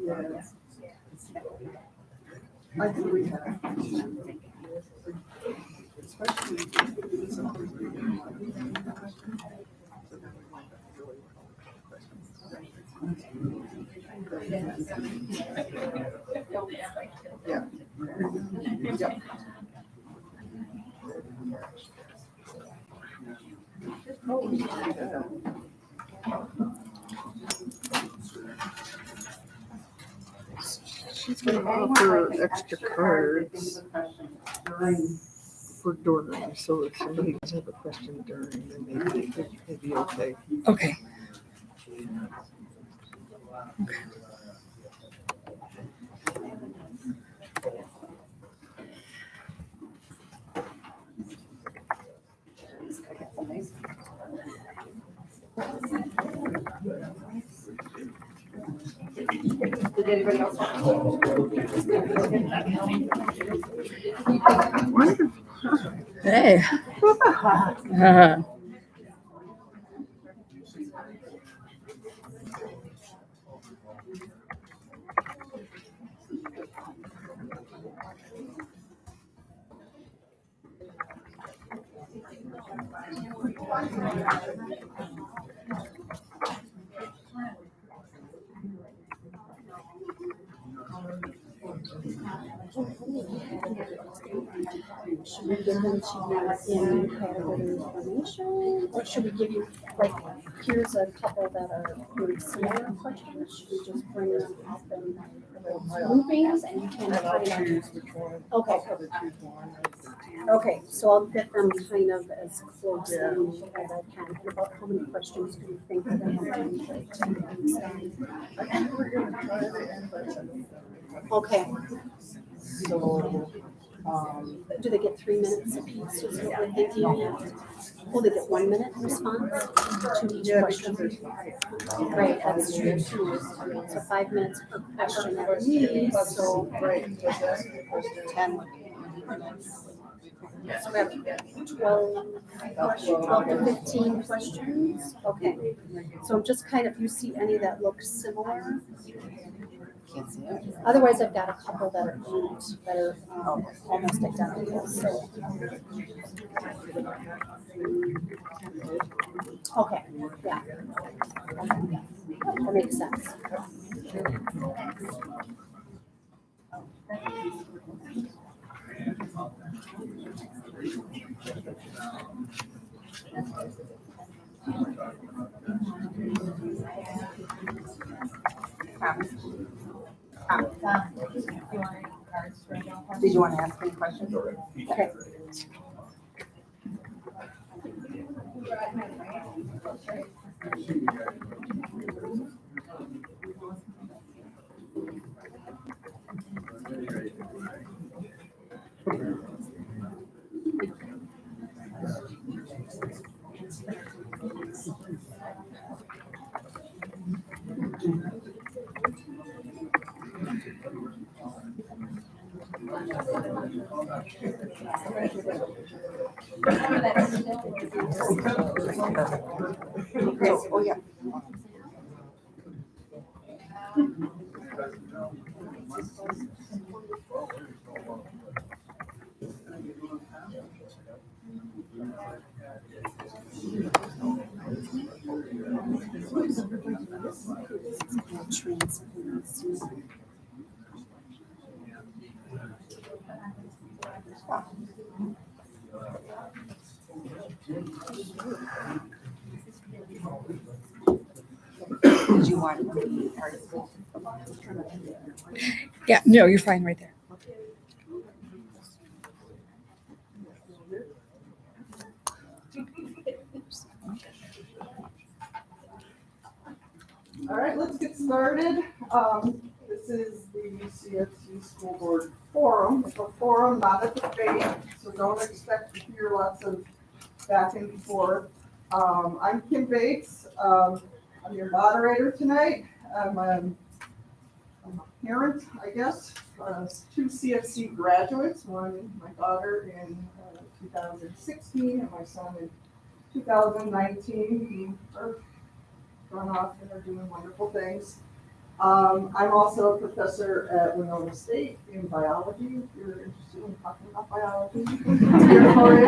Yes. I think we have. Especially yeah. Yep. Oh, yeah. She's gonna offer extra cards for during, so if somebody does have a question during, then maybe it'd be okay. Okay. Did anybody else? Wonderful. Hey. Should we give them to you in category information, or should we give you, like, here's a couple that are very similar questions? Should we just bring them up in groupings and you can And I'll kind of, choose which one. okay, I'll probably choose one. okay, so I'll get them kind of as close as I can. And about how many questions do you think they're going to have? I think we're gonna try to end by 7:30. Okay, So, do they get 3 minutes apiece, is what we're thinking? Will they get 1 minute response to each yeah, question? because there's Right, that's true too. So 5 minutes per question at least, so right, just ask the question. 10. So we have 12 to 15 questions, okay. So just kind of, you see any that look similar? Otherwise, I've got a couple that are almost identical, so. Okay, yeah. That makes sense. Did you want to ask any questions? Okay. Oh, yeah. Did you want the article? Yeah, no, you're fine right there. All right, let's get started. This is the CFC School Board Forum. It's a forum, not a debate, so don't expect to hear lots of back and forth. I'm Kim Bates. I'm your moderator tonight. I'm a parent, I guess, two CFC graduates, one my daughter in 2016 and my son in 2019, who are run off and are doing wonderful things. I'm also a professor at Winona State in biology, if you're interested in talking about biology. I'm here for you.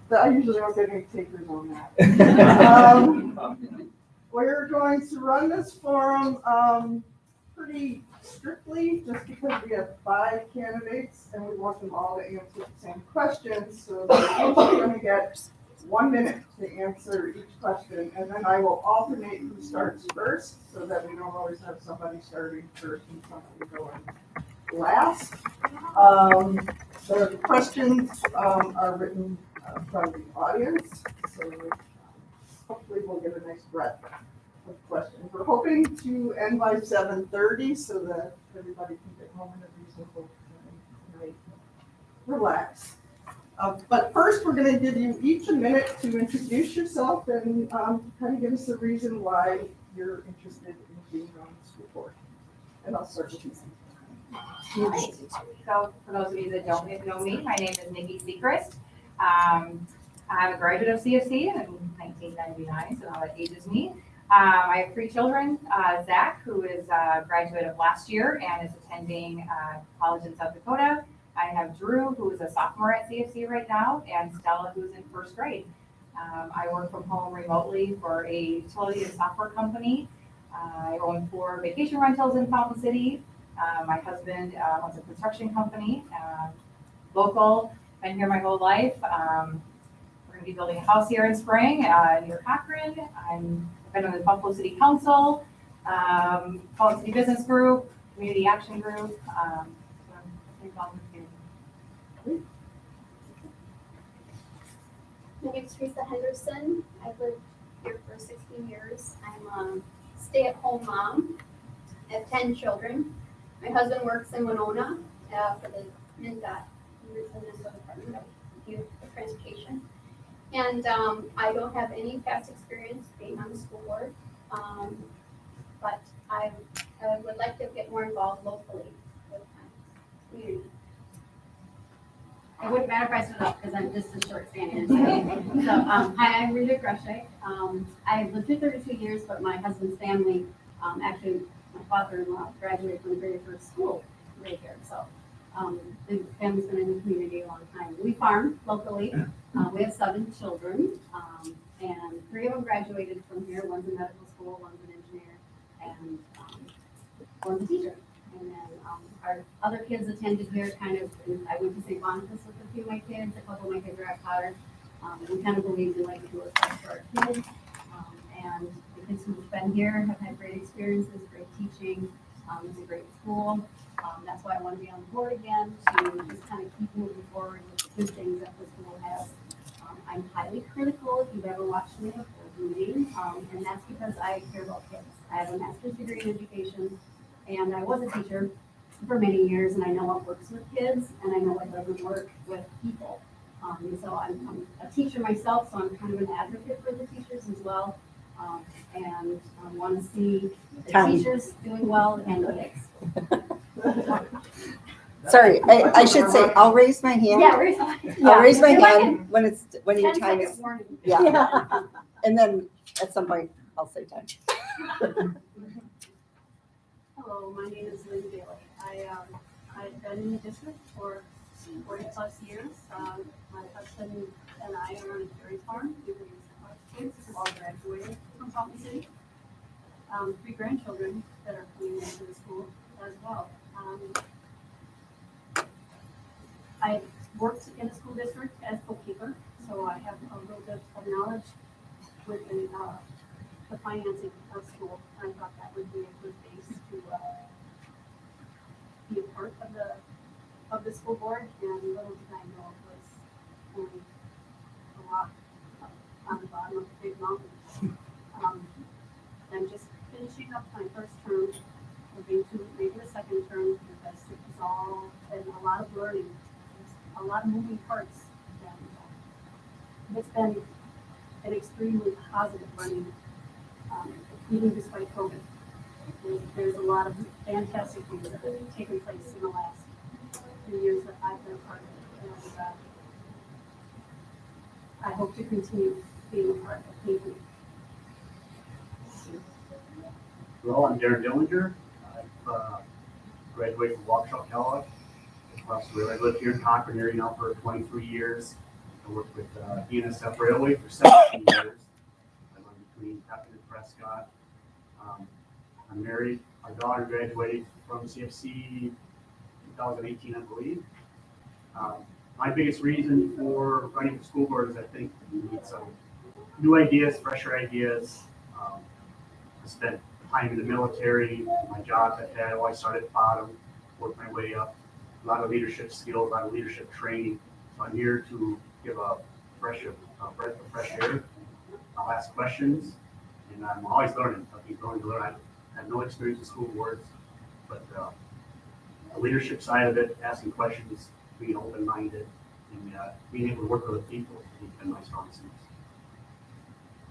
But I usually don't get any takers on that. We're going to run this forum pretty strictly, just because we have 5 candidates and we want them all to answer the same questions. So they're each going to get 1 minute to answer each question, and then I will alternate who starts first, so that we don't always have somebody starting first and somebody going last. The questions are written from the audience, so hopefully we'll get a nice breadth of questions. We're hoping to end by 7:30 so that everybody can get home in a reasonable time tonight. Relax. But first, we're going to give you each a minute to introduce yourself and kind of give us the reason why you're interested in being on the school board. And I'll start with you. Alright. So for those of you that don't know me, my name is Nikki Sechrist. I'm a graduate of CFC in 1999, so now that ages me. I have 3 children. Zach, who is a graduate of last year and is attending college in South Dakota. I have Drew, who is a sophomore at CFC right now, and Stella, who's in 1st grade. I work from home remotely for a utility and software company. I own 4 vacation rentals in Fountain City. My husband owns a construction company, local, been here my whole life. We're going to be building a house here in spring near Cochrane. I've been on the Buffalo City Council, Fountain City Business Group, Community Action Group. My name is Teresa Henderson. I've lived here for 16 years. I'm a stay-at-home mom. I have 10 children. My husband works in Winona for the MnDOT, Minnesota Department of Youth Transportation. And I don't have any past experience being on the school board, but I would like to get more involved locally with my community. It wouldn't matter if I stood up because I'm just a short standing. So, hi, I'm Rita Greshek. I've lived here 32 years, but my husband's family, actually, my father-in-law graduated from the very first school right here. So, the family's been in the community a long time. We farm locally. We have 7 children, and 3 of them graduated from here. One's in medical school, one's an engineer, and one's a teacher. And then our other kids attended here kind of, I went to St. Boniface with a few of my kids, a couple of my kids are at Potter. We kind of believe we like to do what's best for our kids. And the kids who've been here have had great experiences, great teaching. It's a great school. That's why I want to be on the board again, to just kind of keep moving forward with the good things that the school has. I'm highly critical if you've ever watched me at a board meeting, and that's because I care about kids. I have a master's degree in education, and I was a teacher for many years, and I know what works with kids, and I know what doesn't work with people. So I'm a teacher myself, so I'm kind of an advocate for the teachers as well, and I want to see the teachers doing well and the kids. Sorry, I should say, I'll raise my hand. Yeah, raise my hand. I'll raise my You're like hand when your 10 time second is, warning. yeah. And then at some point, I'll say time. Hello, my name is Lynn Bailey. I've been in the district for 40 plus years. My husband and I are on a dairy farm. We raise 5 kids who all graduated from Fountain City. 3 grandchildren that are coming into the school as well. I worked in the school district as bookkeeper, so I have a little bit of knowledge with the financing of school. I thought that would be a good base to be a part of the school board, and little did I know it was only a lot on the bottom of the big mountain. I'm just finishing up my first term, moving to maybe the second term, because it was all been a lot of learning, a lot of moving parts, and it's been an extremely positive learning, even despite COVID. There's a lot of fantastic things that have taken place in the last few years that I've been a part of it, and I hope to continue being a part of it. Thank you. Hello, I'm Darren Dillinger. I've graduated from Waukesha Kellogg. I've lived here in Concord area now for 23 years. I worked with BNSF Railway for 17 years. I run between Pepin and Prescott. I'm married. Our daughter graduated from CFC 2018, I believe. My biggest reason for running for school board is I think we need some new ideas, fresher ideas. I spent time in the military. My jobs I've had, I always started at the bottom, worked my way up. A lot of leadership skills, a lot of leadership training. So I'm here to give a breath of fresh air. I'll ask questions, and I'm always learning. I'll keep going to learn. I have no experience with school boards, but the leadership side of it, asking questions, being open-minded, and being able to work with other people has been my strong suits.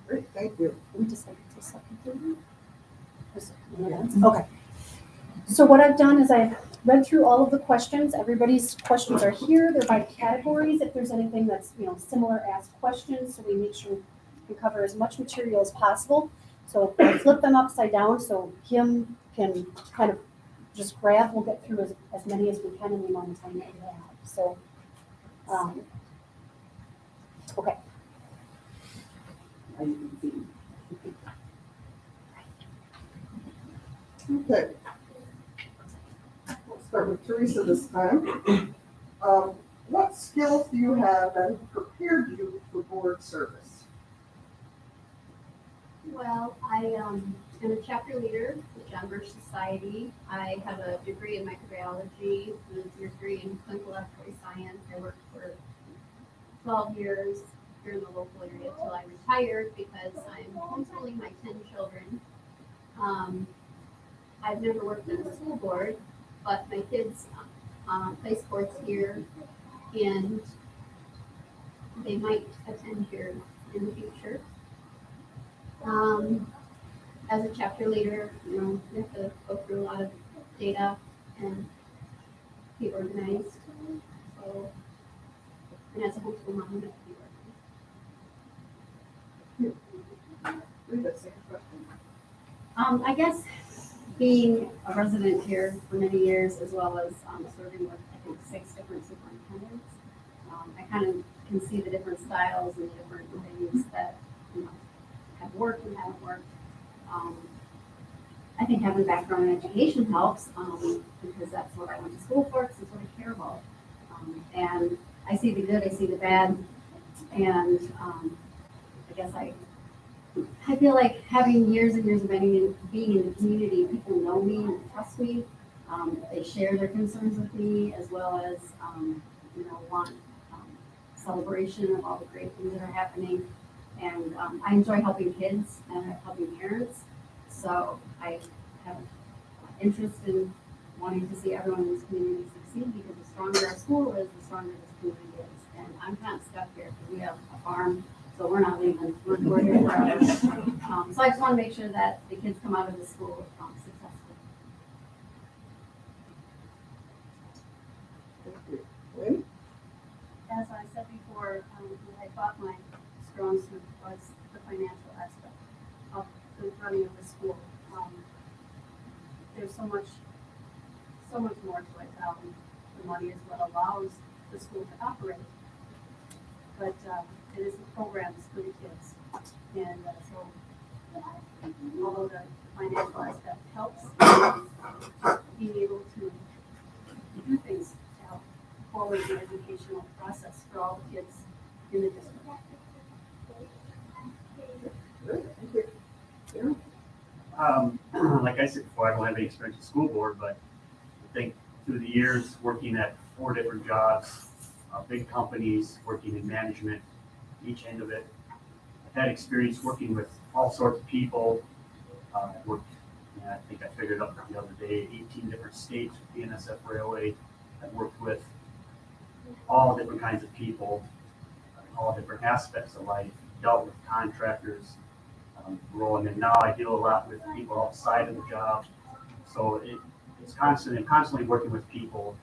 Great, thank you. We just like to second through. Okay. So what I've done is I've read through all of the questions. Everybody's questions are here. They're by categories. If there's anything that's, similar asked questions, so we make sure we cover as much material as possible. So I flip them upside down so Kim can kind of just grab. We'll get through as many as we can in the amount of time that we have. So, okay. Okay. We'll start with Teresa this time. What skills do you have that have prepared you for board service? Well, I am a chapter leader with John Birch Society. I have a degree in microbiology, a degree in clinical laboratory science. I worked for 12 years here in the local area until I retired because I'm homeschooling my 10 children. I've never worked in a school board, but my kids play sports here, and they might attend here in the future. As a chapter leader, you have to go through a lot of data and be organized. So, and as a homeschool mom, you have to be organized. Read that second question. I guess being a resident here for many years, as well as serving with, I think, 6 different superintendents, I kind of can see the different styles and the different things that have worked and haven't worked. I think having a background in education helps because that's what I went to school for, because it's what I care about. And I see the good, I see the bad, and I guess I feel like having years and years of being in the community, people know me and trust me. They share their concerns with me, as well as want celebration of all the great things that are happening. And I enjoy helping kids and helping parents. So I have interest in wanting to see everyone in this community succeed, because the stronger our school is, the stronger this community is. And I'm kind of stuck here because we have a farm, so we're not leaving. We're here forever. So I just want to make sure that the kids come out of the school successful. Thank you. Lynn? As I said before, I thought my strong suit was the financial aspect of the running of the school. There's so much more to it. The money is what allows the school to operate. But it is the programs for the kids. And so although the financial aspect helps, being able to do things to help forward the educational process for all the kids in the district. Good, thank you. Like I said before, I don't have any experience with school board, but I think through the years working at 4 different jobs, big companies, working in management, each end of it, I've had experience working with all sorts of people. I think I figured out the other day, 18 different states with BNSF Railway. I've worked with all different kinds of people, all different aspects of life, dealt with contractors, rolling in. Now I deal a lot with people outside of the job. So it's constantly working with people.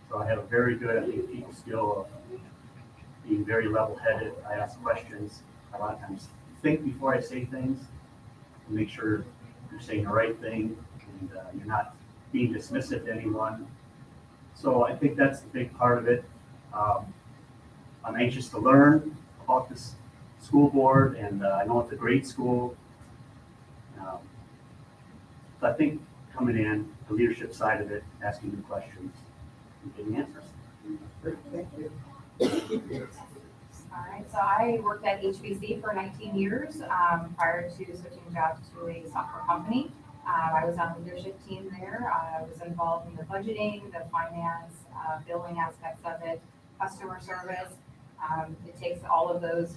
So I have a very good, I think, people skill of being very level-headed. I ask questions. I a lot of times think before I say things to make sure, you're saying the right thing, and you're not being dismissive to anyone. So I think that's the big part of it. I'm anxious to learn about this school board, and I know it's a great school. So I think coming in, the leadership side of it, asking new questions, and getting answers. Great, thank you. All right, so I worked at HBC for 19 years prior to switching jobs to a software company. I was on the leadership team there. I was involved in the budgeting, the finance, billing aspects of it, customer service. It takes all of those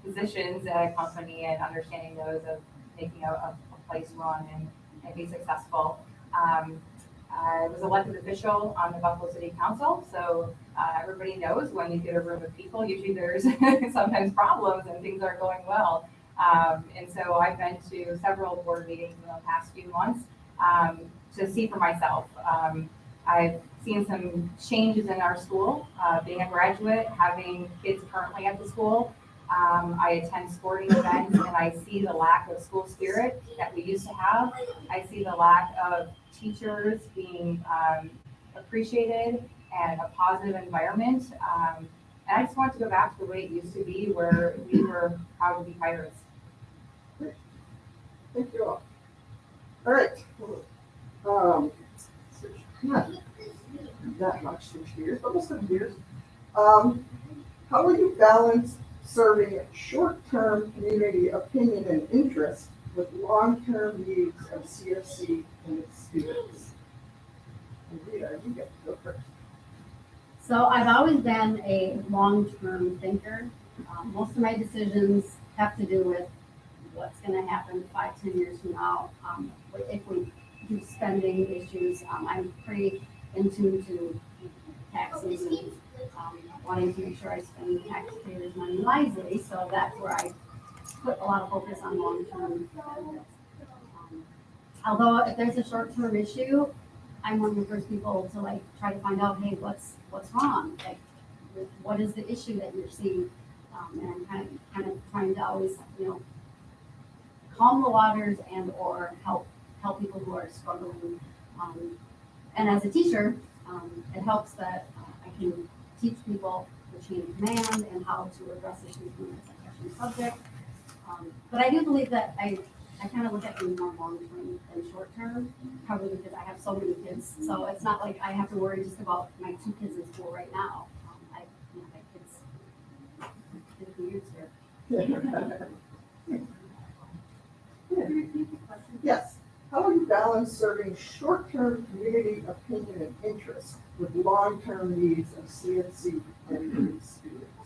positions at a company and understanding those of making a place run and be successful. I was elected official on the Buffalo City Council, so everybody knows when you get a room of people, usually there's sometimes problems and things aren't going well. And so I've been to several board meetings in the past few months to see for myself. I've seen some changes in our school, being a graduate, having kids currently at the school. I attend sporting events and I see the lack of school spirit that we used to have. I see the lack of teachers being appreciated and a positive environment. And I just want to go back to the way it used to be where we were proud to be pirates. Thank you all. All right. Not that much switch gears, but we'll switch gears. How will you balance serving short-term community opinion and interest with long-term needs of CFC and its students? And Rita, you get to go first. So I've always been a long-term thinker. Most of my decisions have to do with what's going to happen 5-10 years from now. If we do spending issues, I'm pretty in tune to taxes and wanting to make sure I spend taxpayers' money wisely. So that's where I put a lot of focus on long-term benefits. Although if there's a short-term issue, I'm one of the first people to like try to find out, hey, what's wrong? Like, what is the issue that you're seeing? And I'm kind of trying to always, calm the waters and or help people who are struggling. And as a teacher, it helps that I can teach people the chain of command and how to address issues when it's a touchy subject. But I do believe that I kind of look at things more long-term than short-term, probably because I have so many kids. So it's not like I have to worry just about my 2 kids in school right now. I have kids 50 years here. Yes. How will you balance serving short-term community opinion and interest with long-term needs of CFC and its students?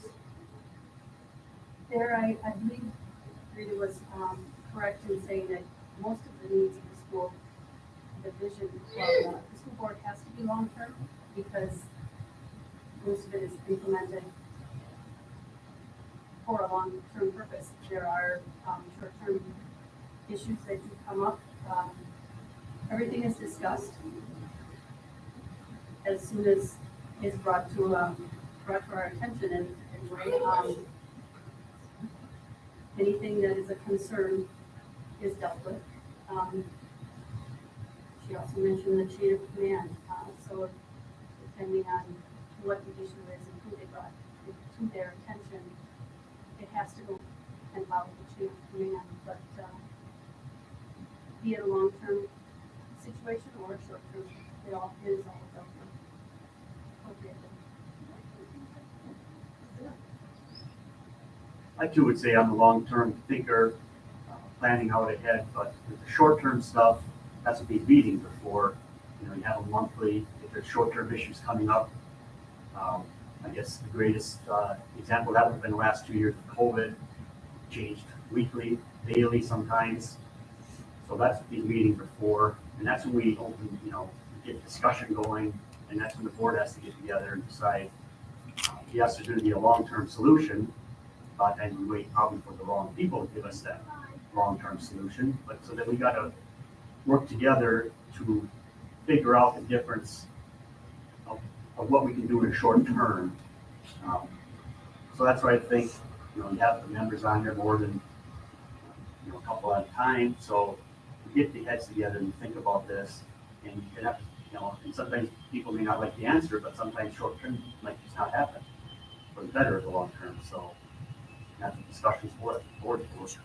There, I believe Rita was correct in saying that most of the needs of the school, the vision of the school board has to be long-term because most of it is implemented for a long-term purpose. There are short-term issues that do come up. Everything is discussed as soon as is brought to our attention and anything that is a concern is dealt with. She also mentioned the chain of command. So depending on what the issue is and who they brought it to their attention, it has to go and follow the chain of command. But be it a long-term situation or a short-term, it all is all dealt with appropriately. I too would say I'm a long-term thinker, planning out ahead, but with the short-term stuff, that's what these meetings are for. You have a monthly, if there's short-term issues coming up. I guess the greatest example of that would have been the last 2 years of COVID, changed weekly, daily sometimes. So that's what these meetings are for, and that's when we open, get discussion going, and that's when the board has to get together and decide, yes, there's gonna be a long-term solution, but then we wait probably for the wrong people to give us that long-term solution, but so that we gotta work together to figure out the difference of what we can do in the short term. So that's why I think, you have the members on there more than, a couple at a time, so get the heads together and think about this, and you can have, and sometimes people may not like the answer, but sometimes short term might just not happen for the better of the long term. So that's the discussions for it, board for it.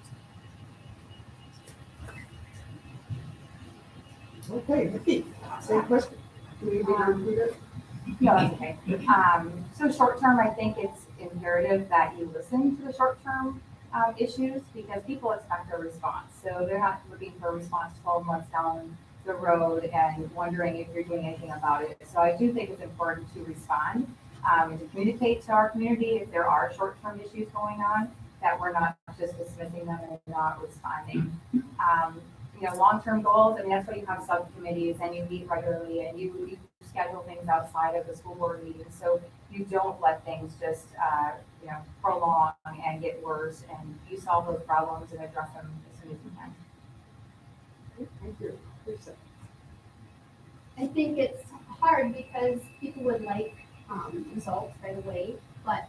Okay, Vicki, same question. Do you need to repeat it? No, that's okay. So short term, I think it's imperative that you listen to the short term issues because people expect a response. So they're not looking for a response 12 months down the road and wondering if you're doing anything about it. So I do think it's important to respond and to communicate to our community if there are short term issues going on, that we're not just dismissing them and not responding. Long-term goals, I mean, that's why you have subcommittees and you meet regularly and you schedule things outside of the school board meetings. So you don't let things just, prolong and get worse, and you solve those problems and address them as soon as you can. Thank you. Lisa. I think it's hard because people would like results right away, but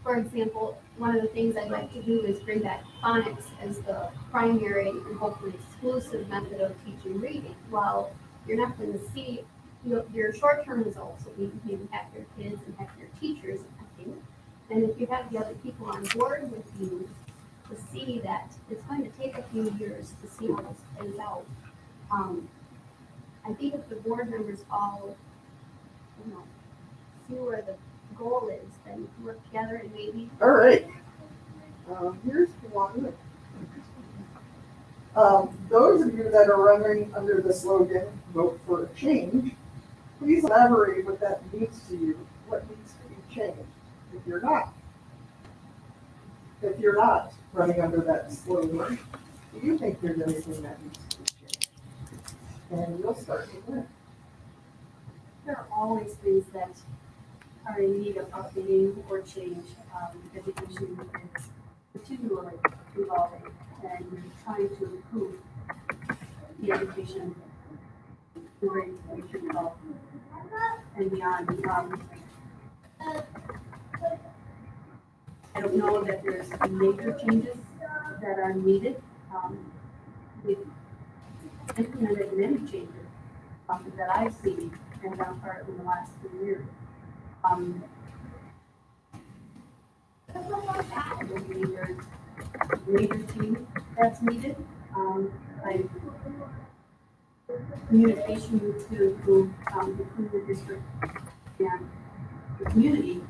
for example, one of the things I'd like to do is bring back phonics as the primary and hopefully exclusive method of teaching reading. Well, you're not going to see your short-term results will be you impact your kids, impact your teachers, I think. And if you have the other people on board with you to see that it's going to take a few years to see how this plays out, I think if the board members all, see where the goal is, then we can work together and maybe. All right. Here's one. Those of you that are running under the slogan, vote for a change, please elaborate what that means to you. What needs to be changed if you're not? If you're not running under that slogan, do you think there's anything that needs to be changed? And we'll start with that. There are always things that are in need of updating or change. Education is continually evolving and we're trying to improve the education the rate we should go and beyond. I don't know that there's major changes that are needed. We've implemented many changes that I've seen and done part in the last 3 years. I don't believe there's major change that's needed. Like communication to improve the district and the community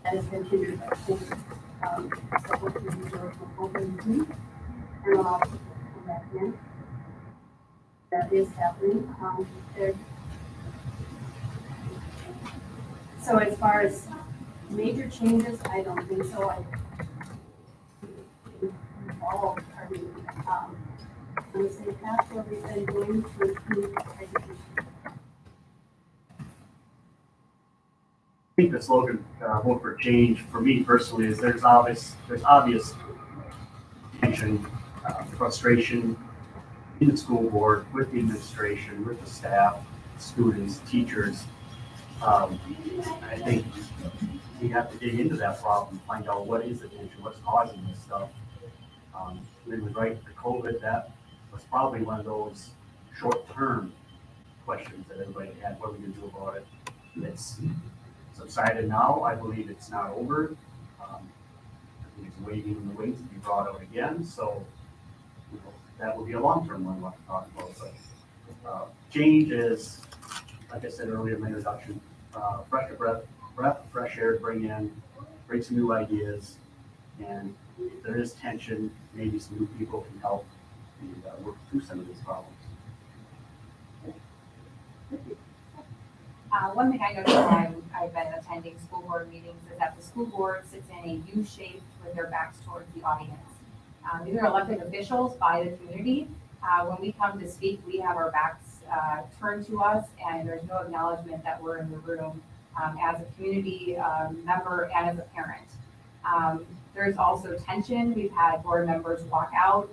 that has been hindered by COVID. Support to resource from open and allow people to come back in. That is happening. So as far as major changes, I don't think so. I'm going to say path where we've been going to improve education. I think the slogan, vote for change, for me personally, is there's obvious tension, frustration in the school board, with the administration, with the staff, students, teachers. I think we have to dig into that problem, find out what is the tension, what's causing this stuff. When we write the COVID, that was probably one of those short-term questions that everybody had, what are we gonna do about it? It's subsided now, I believe it's not over. I think it's waiting in the wings to be brought out again, so that will be a long-term one we'll have to talk about. But change is, like I said earlier in my introduction, breath of fresh air to bring some new ideas, and if there is tension, maybe some new people can help and work through some of these problems. One thing I noticed while I've been attending school board meetings is that the school board sits in a U shape with their backs towards the audience. These are elected officials by the community. When we come to speak, we have our backs turned to us, and there's no acknowledgement that we're in the room as a community member and as a parent. There's also tension. We've had board members walk out.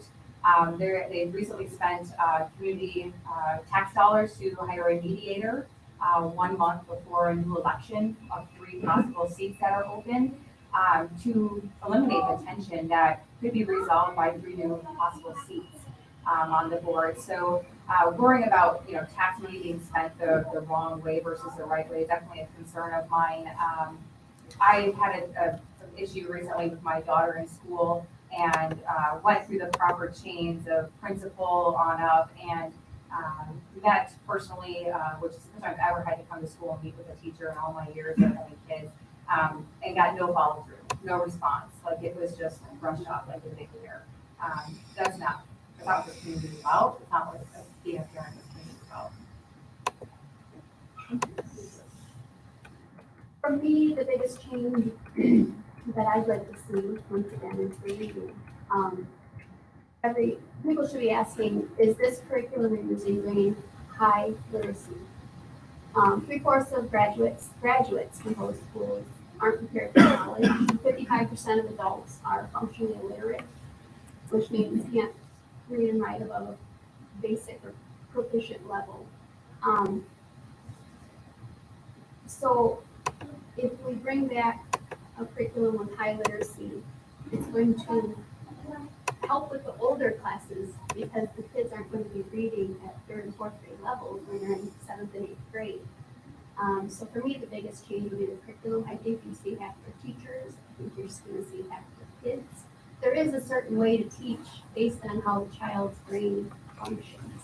They've recently spent community tax dollars to hire a mediator 1 month before a new election of 3 possible seats that are open to eliminate the tension that could be resolved by 3 new possible seats. on the board. So worrying about, tax money being spent the wrong way versus the right way is definitely a concern of mine. I had an issue recently with my daughter in school and went through the proper chains of principal on up and met personally, which is the first time I've ever had to come to school and meet with a teacher in all my years of having kids, and got no follow through, no response. Like it was just brushed off like a big bear. That's not what this community is about. It's not what being a parent in this community is about. For me, the biggest change that I'd like to see, once again, is reading. People should be asking, is this curriculum we're using bringing high literacy? 3/4 of graduates from both schools aren't prepared for college. 55% of adults are functionally illiterate, which means can't read and write above a basic or proficient level. So if we bring back a curriculum with high literacy, it's going to help with the older classes because the kids aren't going to be reading at 3rd and 4th grade levels when they're in 7th and 8th grade. So for me, the biggest change would be the curriculum. I think you see half the teachers. I think you're just going to see half the kids. There is a certain way to teach based on how the child's brain functions.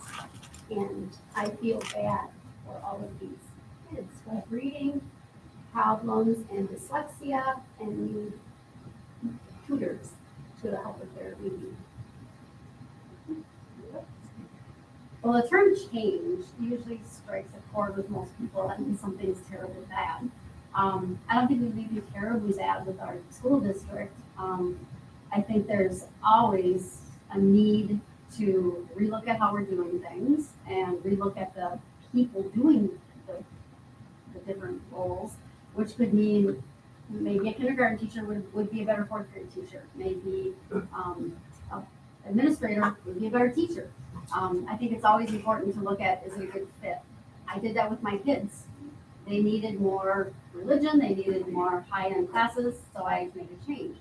And I feel bad for all of these kids who have reading problems and dyslexia and need tutors to help with their reading. Well, the term change usually strikes a chord with most people. That means something's terribly bad. I don't think we need to be terribly bad with our school district. I think there's always a need to relook at how we're doing things and relook at the people doing the different roles, which could mean maybe a kindergarten teacher would be a better 4th grade teacher. Maybe an administrator would be a better teacher. I think it's always important to look at, is it a good fit? I did that with my kids. They needed more religion, they needed more high-end classes, so I made a change.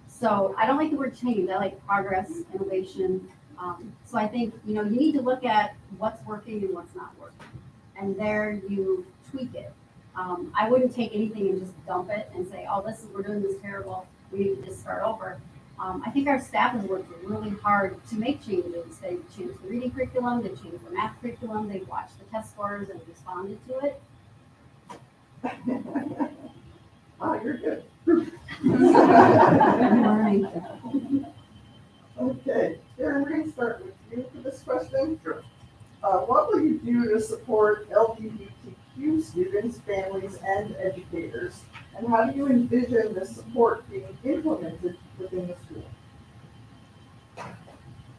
So I don't like the word change, I like progress, innovation. So I think, you need to look at what's working and what's not working. And there you tweak it. I wouldn't take anything and just dump it and say, oh, we're doing this terrible, we need to just start over. I think our staff has worked really hard to make changes. They've changed the reading curriculum, they've changed the math curriculum, they've watched the test scores and responded to it. Oh, you're good. Okay, Karen, we're going to start with you for this question. Sure. What will you do to support LGBTQ students, families, and educators? And how do you envision this support being implemented within the school?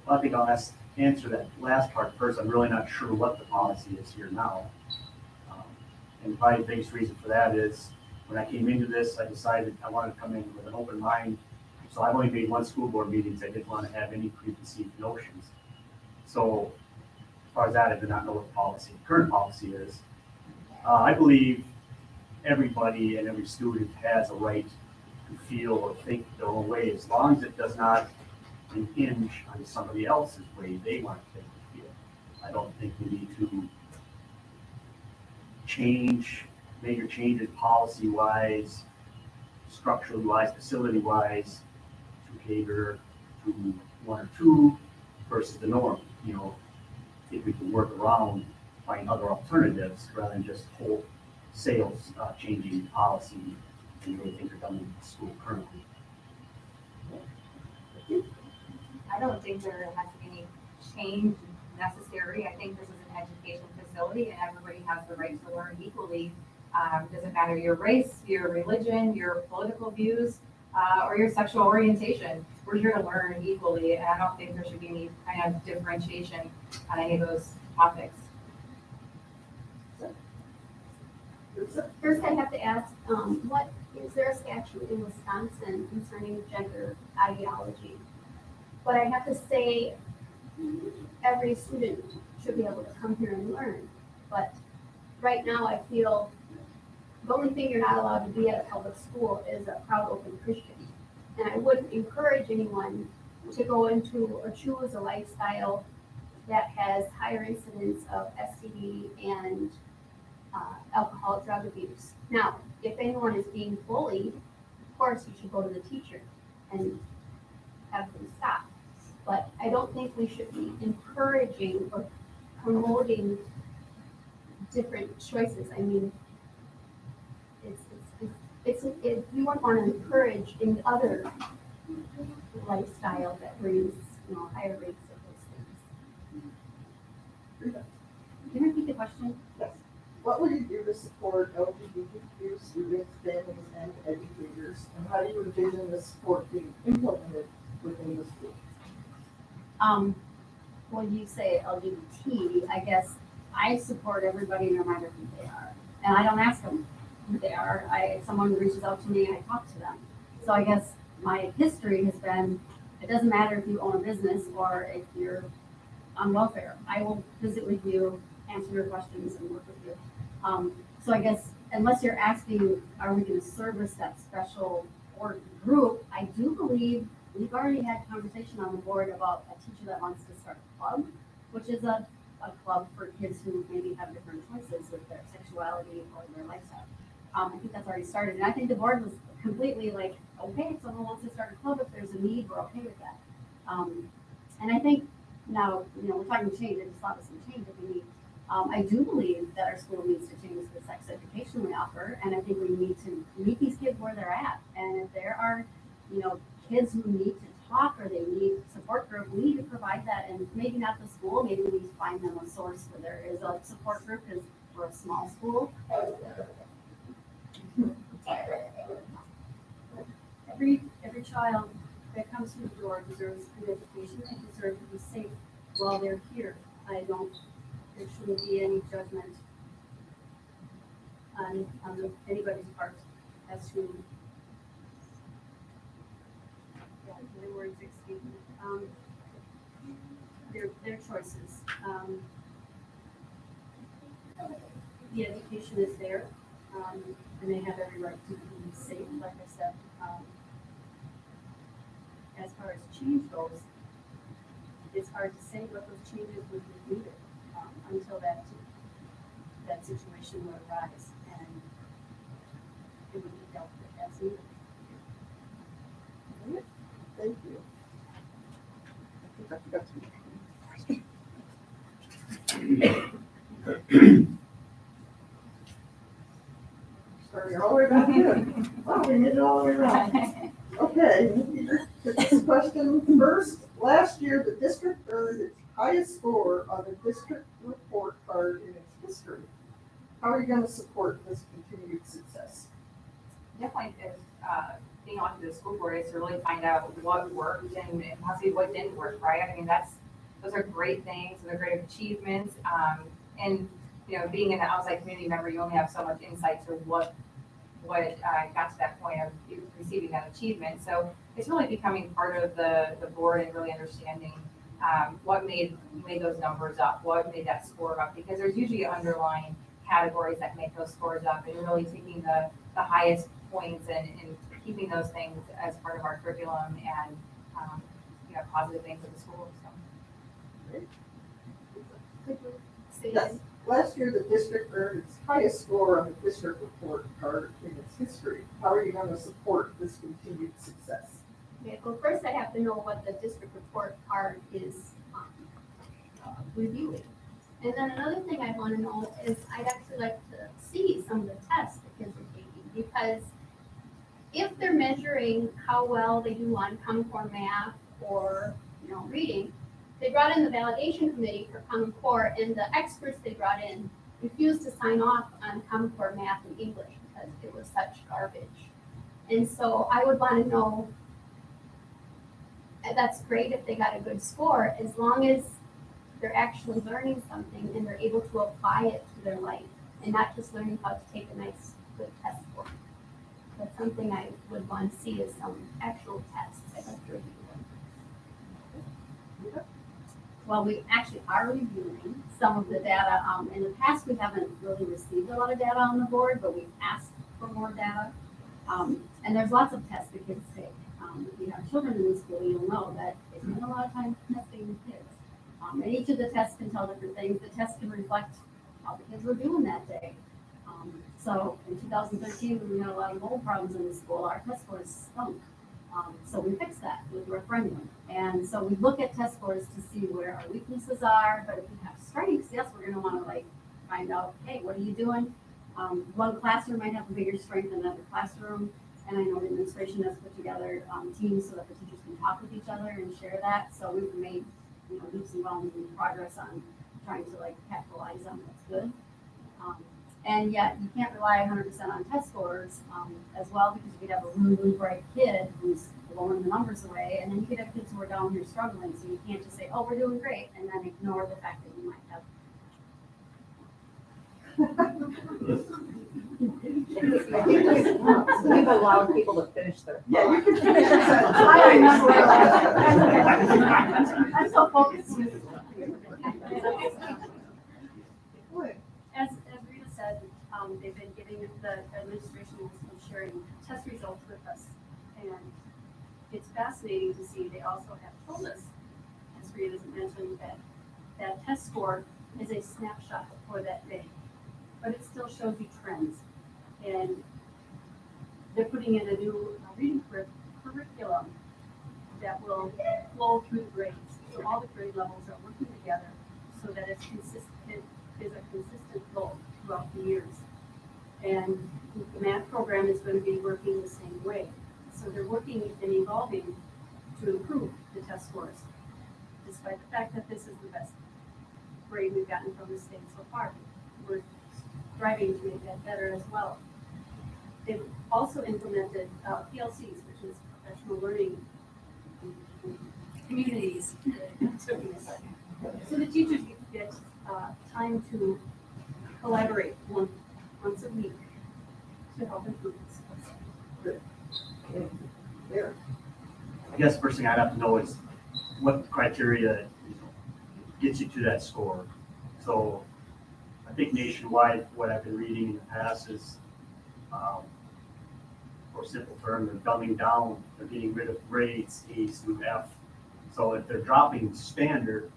Well, I think I'll answer that last part first. I'm really not sure what the policy is here now. And probably the biggest reason for that is when I came into this, I decided I wanted to come in with an open mind. So I've only made one school board meetings. I didn't want to have any preconceived notions. So as far as that, I did not know what the current policy is. I believe everybody and every student has a right to feel or think their own way as long as it does not impinge on somebody else's way they want to think and feel. I don't think we need to change major changes policy-wise, structurally-wise, facility-wise to cater to one or two versus the norm. If we can work around, find other alternatives rather than just wholesale changing policy and the way things are done in the school currently. I don't think there has to be any change necessary. I think this is an education facility and everybody has the right to learn equally. Doesn't matter your race, your religion, your political views, or your sexual orientation. We're here to learn equally, and I don't think there should be any kind of differentiation on any of those topics. First, I have to ask, is there a statute in Wisconsin concerning gender ideology? But I have to say, every student should be able to come here and learn. But right now, I feel the only thing you're not allowed to be at a public school is a proud open Christian. And I wouldn't encourage anyone to go into or choose a lifestyle that has higher incidence of STD and alcohol, drug abuse. Now, if anyone is being bullied, of course, you should go to the teacher and have them stop. But I don't think we should be encouraging or promoting different choices. I mean, we wouldn't want to encourage any other lifestyle that brings, higher rates of those things. Can you repeat the question? What will you do to support LGBTQ students, families, and educators? And how do you envision this support being implemented within the school? When you say LGBT, I guess I support everybody no matter who they are. And I don't ask them who they are. If someone reaches out to me, I talk to them. So I guess my history has been, it doesn't matter if you own a business or if you're on welfare. I will visit with you, answer your questions, and work with you. So I guess unless you're asking, are we going to service that special or group, I do believe we've already had a conversation on the board about a teacher that wants to start a club, which is a club for kids who maybe have different choices with their sexuality or their lifestyle. I think that's already started. And I think the board was completely like, okay, if someone wants to start a club, if there's a need, we're okay with that. And I think now, we're talking change. I just thought of some change that we need. I do believe that our school needs to change the sex education we offer, and I think we need to meet these kids where they're at. And if there are, kids who need to talk or they need support group, we need to provide that. And maybe not the school, maybe we need to find them a source where there is a support group because we're a small school. Every child that comes through the door deserves good education and deserves to be safe while they're here. There shouldn't be any judgment on anybody's part as to my words escape me. Their choices. The education is there, and they have every right to be safe, like I said. As far as change goes, it's hard to say what those changes would be needed until that situation would arise, and it would be dealt with as needed. Thank you. I think I forgot to. Starting all the way back in. Wow, we hit it all the way around. Okay, this question first. Last year, the district earned its highest score on the district report card in its history. How are you going to support this continued success? Definitely, being on the school board is to really find out what worked and possibly what didn't work, right? I mean, those are great things, those are great achievements. And, being an outside community member, you only have so much insight to what got to that point of receiving that achievement. So it's really becoming part of the board and really understanding what made those numbers up, what made that score up, because there's usually underlying categories that make those scores up, and really taking the highest points and keeping those things as part of our curriculum and positive things at the school. So. Could you say Yes. Last year, the district earned its highest score on the district report card in its history. How are you going to support this continued success? Okay, well, first I have to know what the district report card is reviewing. And then another thing I want to know is I'd actually like to see some of the tests the kids are taking, because if they're measuring how well they do on Common Core math or reading, they brought in the validation committee for Common Core, and the experts they brought in refused to sign off on Common Core math and English because it was such garbage. And so I would want to know, that's great if they got a good score, as long as they're actually learning something and they're able to apply it to their life and not just learning how to take a nice, good test score. That's something I would want to see, is some actual tests. I'd like to review them. Well, we actually are reviewing some of the data. In the past, we haven't really received a lot of data on the board, but we've asked for more data. And there's lots of tests the kids take. If you have children in the school, you'll know that they spend a lot of time testing kids. And each of the tests can tell different things. The tests can reflect how the kids were doing that day. So in 2013, when we had a lot of mold problems in the school, our test scores stunk. So we fixed that with referendum. And so we look at test scores to see where our weaknesses are, but if we have strengths, yes, we're gonna wanna like find out, hey, what are you doing? One classroom might have a bigger strength than another classroom. And I know the administration has put together teams so that the teachers can talk with each other and share that. So we've made, leaps and bounds and progress on trying to like capitalize on what's good. And yet you can't rely 100% on test scores as well, because you could have a really, really bright kid who's blowing the numbers away, and then you could have kids who are down here struggling. So you can't just say, oh, we're doing great, and then ignore the fact that you might have. We've allowed people to finish their. Yeah, you can finish your sentence. I remember I'm so focused. As Rita said, they've been giving, the administration has been sharing test results with us. And it's fascinating to see, they also have told us, as Rita mentioned, that that test score is a snapshot for that day. But it still shows you trends. And they're putting in a new reading curriculum that will flow through the grades. So all the grade levels are working together so that it's consistent, is a consistent flow throughout the years. And the math program is going to be working the same way. So they're working and evolving to improve the test scores, despite the fact that this is the best grade we've gotten from the state so far. We're striving to make that better as well. They've also implemented PLCs, which is professional learning communities. So the teachers get time to collaborate once a week to help improve this. There. I guess first thing I'd have to know is what criteria gets you to that score. So I think nationwide, what I've been reading in the past is, for simple term, they're dumbing down, they're getting rid of grades, A's through F. So if they're dropping standard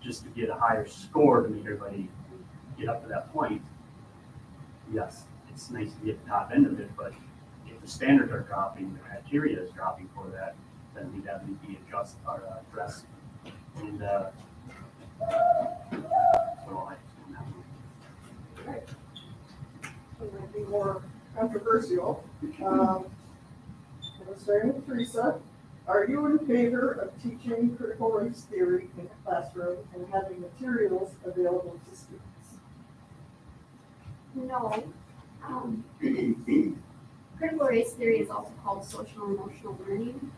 just to get a higher score to make everybody get up to that point, yes, it's nice to get the top end of it, but if the standards are dropping, the criteria is dropping for that, then we have to be addressed. And so It might be more controversial. I'm starting with Teresa. Are you in favor of teaching critical race theory in the classroom and having materials available to students? No. Critical race theory is also called social and emotional learning.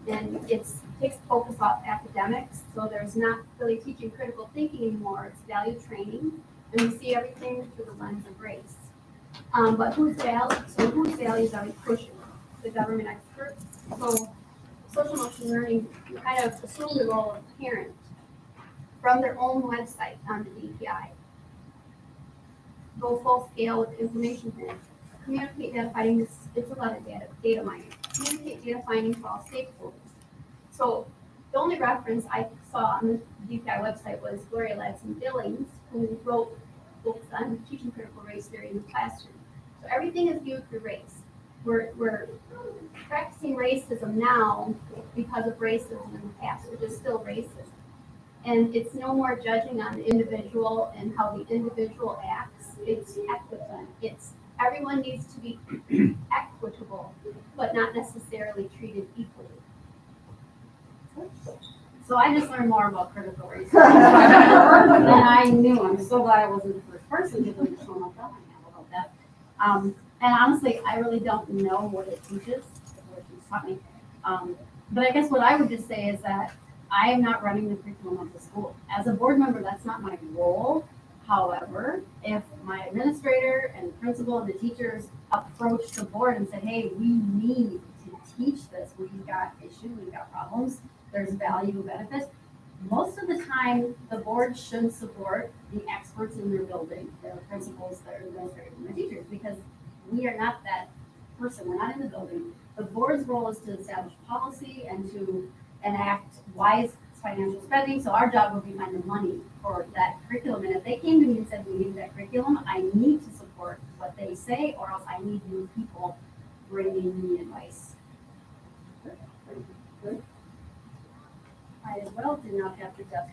And it takes focus off academics, so there's not really teaching critical thinking anymore, it's value training. And we see everything through the lens of race. But whose values are we pushing? The government experts. So social emotional learning kind of assumed the role of parent from their own website on the DPI. Go full scale with information plan. Communicate data finding, it's a lot of data mining. Communicate data finding to all stakeholders. So the only reference I saw on the DPI website was Gloria Ladson Billings, who wrote books on teaching critical race theory in the classroom. So everything is viewed through race. We're practicing racism now because of racism in the past, which is still racism. And it's no more judging on the individual and how the individual acts. It's equitable. Everyone needs to be equitable, but not necessarily treated equally. So I just learned more about critical race theory than I knew. I'm so glad I wasn't the first person to really show my thought about that. And honestly, I really don't know what it teaches, what she's taught me. But I guess what I would just say is that I am not running the curriculum of the school. As a board member, that's not my role. However, if my administrator and the principal and the teachers approach the board and said, hey, we need to teach this, we've got issues, we've got problems, there's value, benefits, most of the time, the board should support the experts in their building, their principals, their administrators, and their teachers, because we are not that person. We're not in the building. the board's role is to establish policy and to enact wise financial spending. So our job would be find the money for that curriculum. And if they came to me and said, we need that curriculum, I need to support what they say, or else I need new people bringing me advice. I as well did not have the depth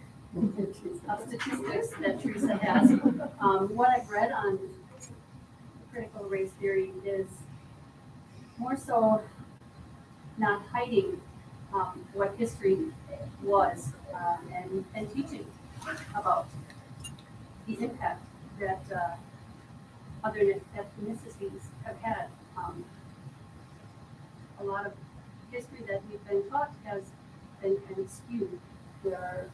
of statistics that Teresa has. What I've read on critical race theory is more so not hiding what history was and teaching about the impact that other ethnicities have had. A lot of history that we've been taught has been kind of skewed. There are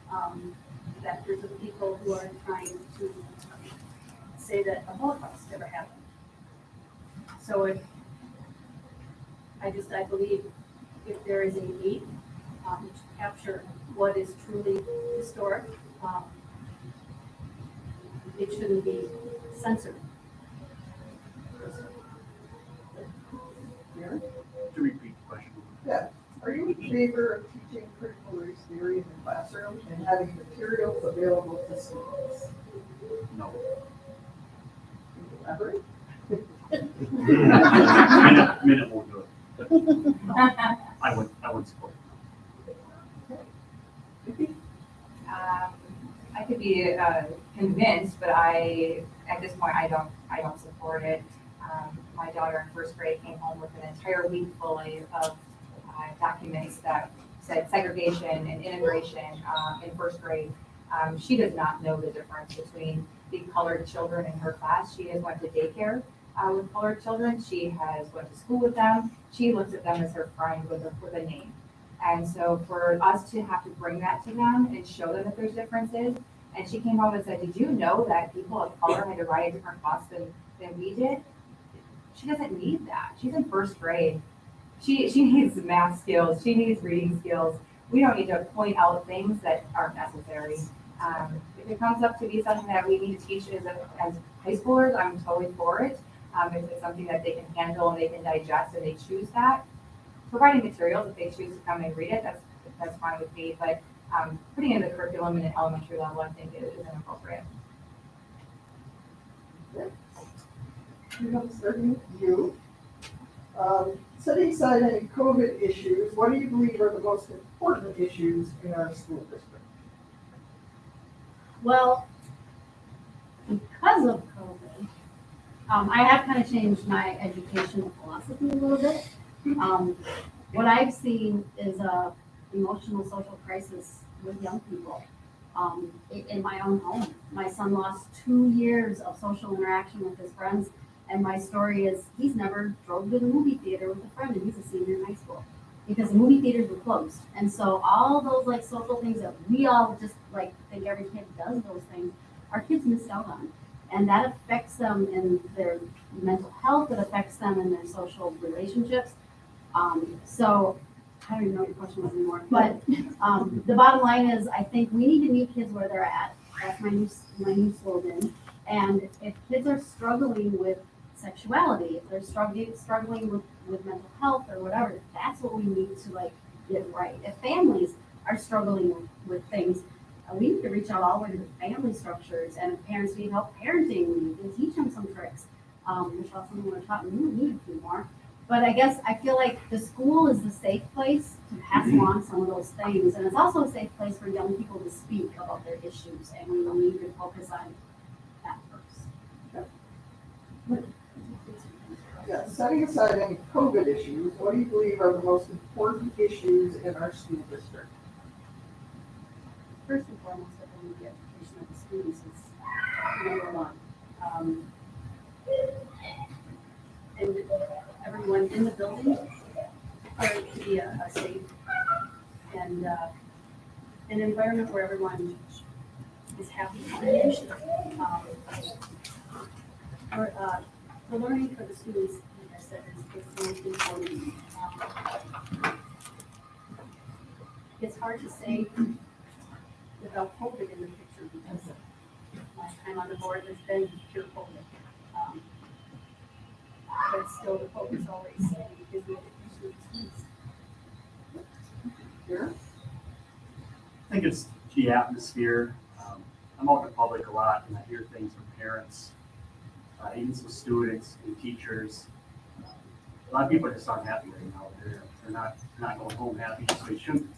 factors of people who are trying to say that a Holocaust never happened. So I believe if there is a need to capture what is truly historic, it shouldn't be censored. Here. To repeat the question. Yeah. Are you in favor of teaching critical race theory in the classroom and having materials available to students? No. Can you elaborate? Minute won't do it. I would support it. I could be convinced, but at this point, I don't support it. My daughter in first grade came home with an entire week full of documents that said segregation and integration in first grade. She does not know the difference between the colored children in her class. She has went to daycare with colored children. She has went to school with them. She looks at them as her friend with a name. And so for us to have to bring that to them and show them that there's differences, and she came home and said, did you know that people of color had to write a different class than we did? She doesn't need that. She's in first grade. She needs math skills. She needs reading skills. We don't need to point out things that aren't necessary. If it comes up to be something that we need to teach as high schoolers, I'm totally for it. If it's something that they can handle and they can digest and they choose that, providing materials if they choose to come and read it, that's fine with me. But putting in the curriculum in an elementary level, I think is inappropriate. Starting with you. Setting aside any COVID issues, what do you believe are the most important issues in our school district? Well, because of COVID, I have kind of changed my educational philosophy a little bit. What I've seen is a emotional social crisis with young people in my own home. My son lost 2 years of social interaction with his friends, and my story is he's never drove to the movie theater with a friend, and he's a senior in high school because the movie theaters were closed. And so all those like social things that we all just like think every kid does those things, our kids missed out on. And that affects them in their mental health, it affects them in their social relationships. So I don't even know what your question was anymore, but the bottom line is I think we need to meet kids where they're at. That's my new slogan. And if kids are struggling with sexuality, if they're struggling with mental health or whatever, that's what we need to like get right. If families are struggling with things, we need to reach out all the way to the family structures, and if parents need help parenting, we need to teach them some tricks. Michelle, something we're taught, we need a few more. But I guess I feel like the school is the safe place to pass along some of those things, and it's also a safe place for young people to speak about their issues, and we need to focus on that first. Yeah, setting aside any COVID issues, what do you believe are the most important issues in our school district? First and foremost, I believe the education of the students is number one. And everyone in the building for it to be a safe and an environment where everyone is happy and appreciative. The learning for the students, like I said, is most important. It's hard to say without COVID in the picture because my time on the board has been pure COVID. But still the focus always is the education Here? I think it's the atmosphere. I'm out in the public a lot and I hear things from parents, even some students and teachers. A lot of people just aren't happy right now. They're not going home happy, so you shouldn't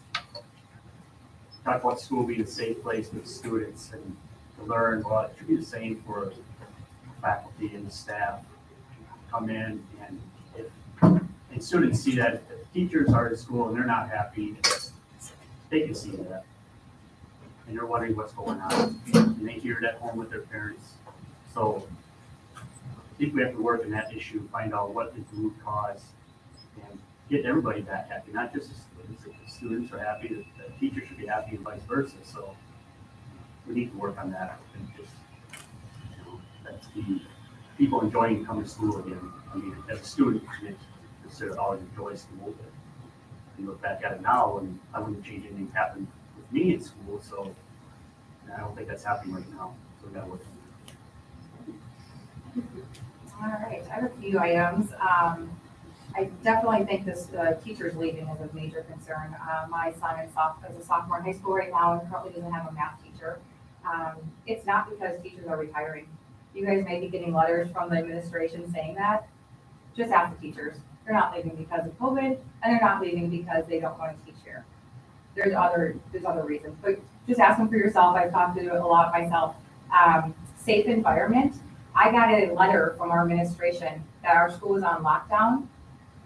talk about school being a safe place for the students and to learn. Well, it should be the same for faculty and the staff. Come in and students see that if teachers are at school and they're not happy, they can see that. And they're wondering what's going on. And they hear it at home with their parents. So I think we have to work on that issue, find out what is the root cause, and get everybody back happy, not just the students. If the students are happy, the teachers should be happy and vice versa. So we need to work on that. And just, that's the people enjoying coming to school again. I mean, as a student, it's always a joy school. But you look back at it now, and I wouldn't change anything happened with me in school. So I don't think that's happening right now. So we got to work on that. All right, I have a few items. I definitely think this teachers leaving is a major concern. My son is a sophomore in high school right now and currently doesn't have a math teacher. It's not because teachers are retiring. You guys may be getting letters from the administration saying that. Just ask the teachers. They're not leaving because of COVID, and they're not leaving because they don't want to teach here. There's other reasons, but just ask them for yourself. I've talked to it a lot myself. Safe environment. I got a letter from our administration that our school is on lockdown.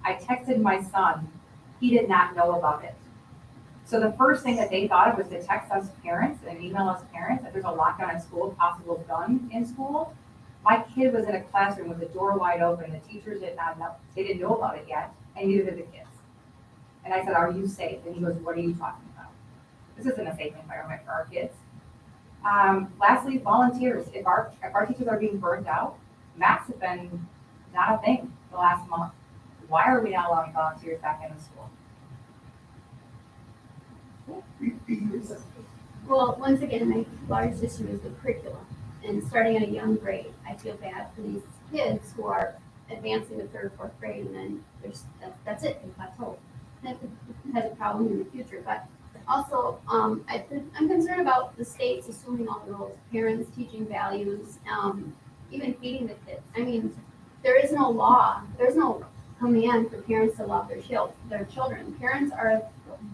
I texted my son. He did not know about it. So the first thing that they thought of was to text us parents and email us parents that there's a lockdown at school, possible gun in school. My kid was in a classroom with the door wide open. The teachers did not know. They didn't know about it yet, and neither did the kids. And I said, "Are you safe?" And he goes, "What are you talking about? This isn't a safe environment for our kids." Lastly, volunteers. If our teachers are being burned out, masks have been not a thing the last month. Why are we not allowing volunteers back into school? Well, once again, my largest issue is the curriculum. And starting at a young grade, I feel bad for these kids who are advancing to third or fourth grade, and then that's it, they plateau. That has a problem in the future. But also, I'm concerned about the states assuming all the roles, parents teaching values, even feeding the kids. I mean, there is no law, there's no command for parents to love their children. Parents are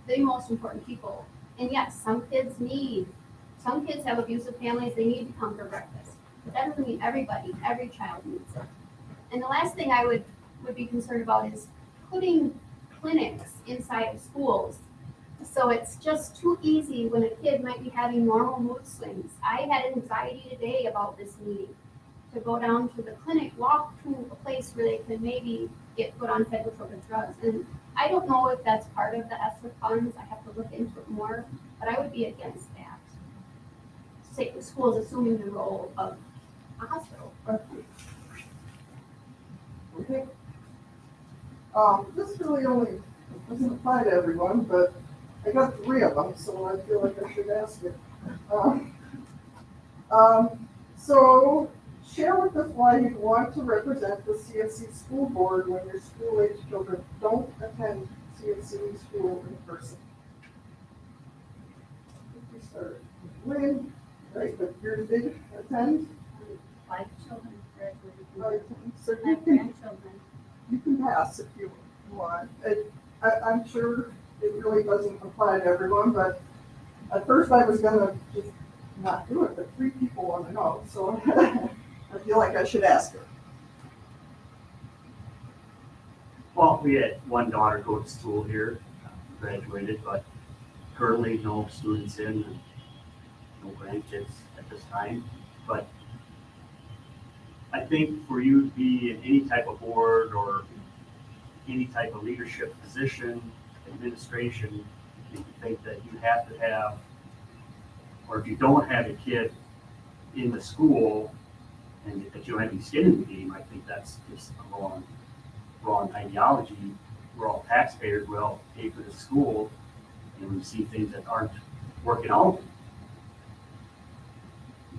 the most important people. And yes, some kids have abusive families, they need to come for breakfast. But that doesn't mean every child needs it. And the last thing I would be concerned about is putting clinics inside of schools. So it's just too easy when a kid might be having normal mood swings. I had anxiety today about this meeting, to go down to the clinic, walk to a place where they could maybe get put on psychotropic drugs. And I don't know if that's part of the ESSER funds. I have to look into it more, but I would be against that. Say the schools assuming the role of a hospital or Okay. This really only doesn't apply to everyone, but I got 3 of them, so I feel like I should ask it. So share with us why you want to represent the CFC school board when your school-age children don't attend CFC school in person. We start with Lynn, right, but yours did attend? 5 children graduated. Right, so My grandchildren. you can pass if you want. I'm sure it really doesn't apply to everyone, but at first I was gonna just not do it, but 3 people want to know, so I feel like I should ask her. Well, we had one daughter go to school here, graduated, but currently no students in, and no grandkids at this time. But I think for you to be in any type of board or any type of leadership position, administration, you think that you have to have, or if you don't have a kid in the school and that you don't have any skin in the game, I think that's just a wrong ideology. We're all taxpayers, we all pay for the school, and we see things that aren't working out.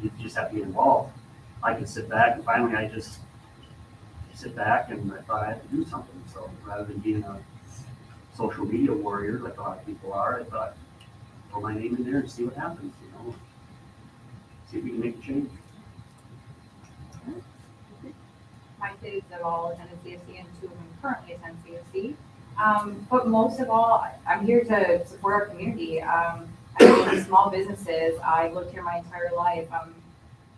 You just have to get involved. I can sit back, and finally I just sit back and I thought I had to do something. So rather than being a social media warrior like a lot of people are, I thought, throw my name in there and see what happens, see if we can make a change. My kids have all attended CFC and two of them currently attend CFC. But most of all, I'm here to support our community. I own small businesses. I've lived here my entire life.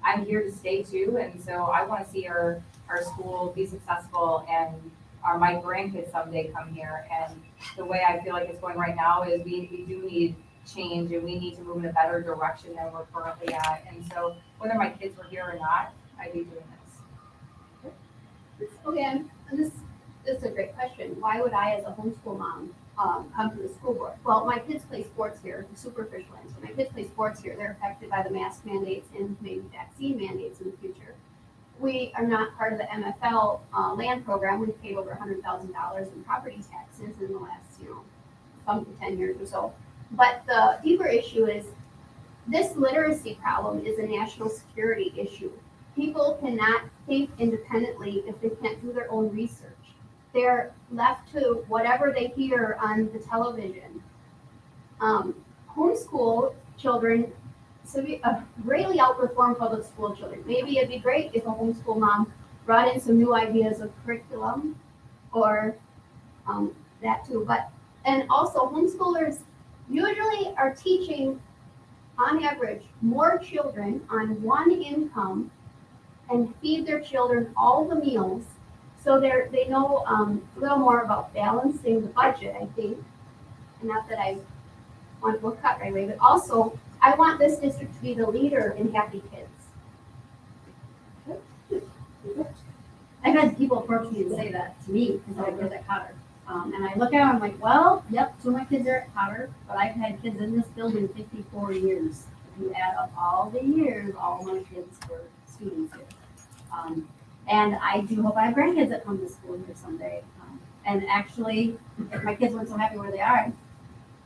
I'm here to stay too, and so I want to see our school be successful and my grandkids someday come here. And the way I feel like it's going right now is we do need change and we need to move in a better direction than we're currently at. And so whether my kids were here or not, I'd be doing this. Okay, and this is a great question. Why would I, as a homeschool mom, come to the school board? Well, my kids play sports here, the superficial ends. When my kids play sports here, they're affected by the mask mandates and maybe vaccine mandates in the future. We are not part of the MFL land program. We've paid over $100,000 in property taxes in the last, 10 years or so. But the deeper issue is this literacy problem is a national security issue. People cannot think independently if they can't do their own research. They're left to whatever they hear on the television. Homeschool children greatly outperform public school children. Maybe it'd be great if a homeschool mom brought in some new ideas of curriculum or that too. And also homeschoolers usually are teaching, on average, more children on one income and feed their children all the meals. So they know a little more about balancing the budget, I think. And not that I want to cut right away, but also I want this district to be the leader in happy kids. I've had people approach me and say that to me because I have kids at Cotter. And I look at them, I'm like, well, yep, two of my kids are at Cotter, but I've had kids in this building 54 years. If you add up all the years, all my kids were students here. And I do hope I have grandkids that come to school here someday. And actually, if my kids weren't so happy where they are, I'd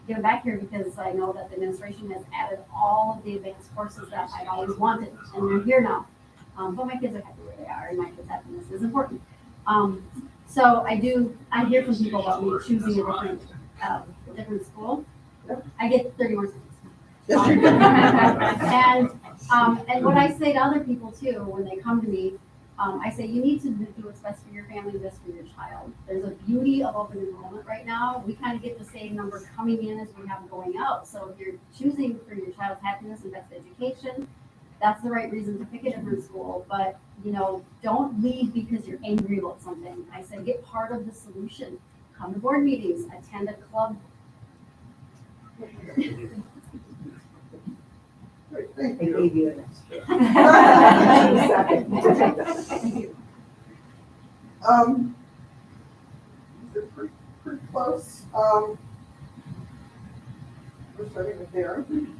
give them back here because I know that the administration has added all of the advanced courses that I've always wanted, and they're here now. But my kids are happy where they are, and my kids' happiness is important. So I hear from people about me choosing a different school. I get 30 more seconds. And what I say to other people too, when they come to me, I say, you need to do what's best for your family, best for your child. There's a beauty of open enrollment right now. We kind of get the same number coming in as we have going out. So if you're choosing for your child's happiness and best education, that's the right reason to pick a different school. But, don't leave because you're angry about something. I say, get part of the solution. Come to board meetings, attend a club. Great, thank I you. gave you an extra. They're pretty close. We're starting with Darren.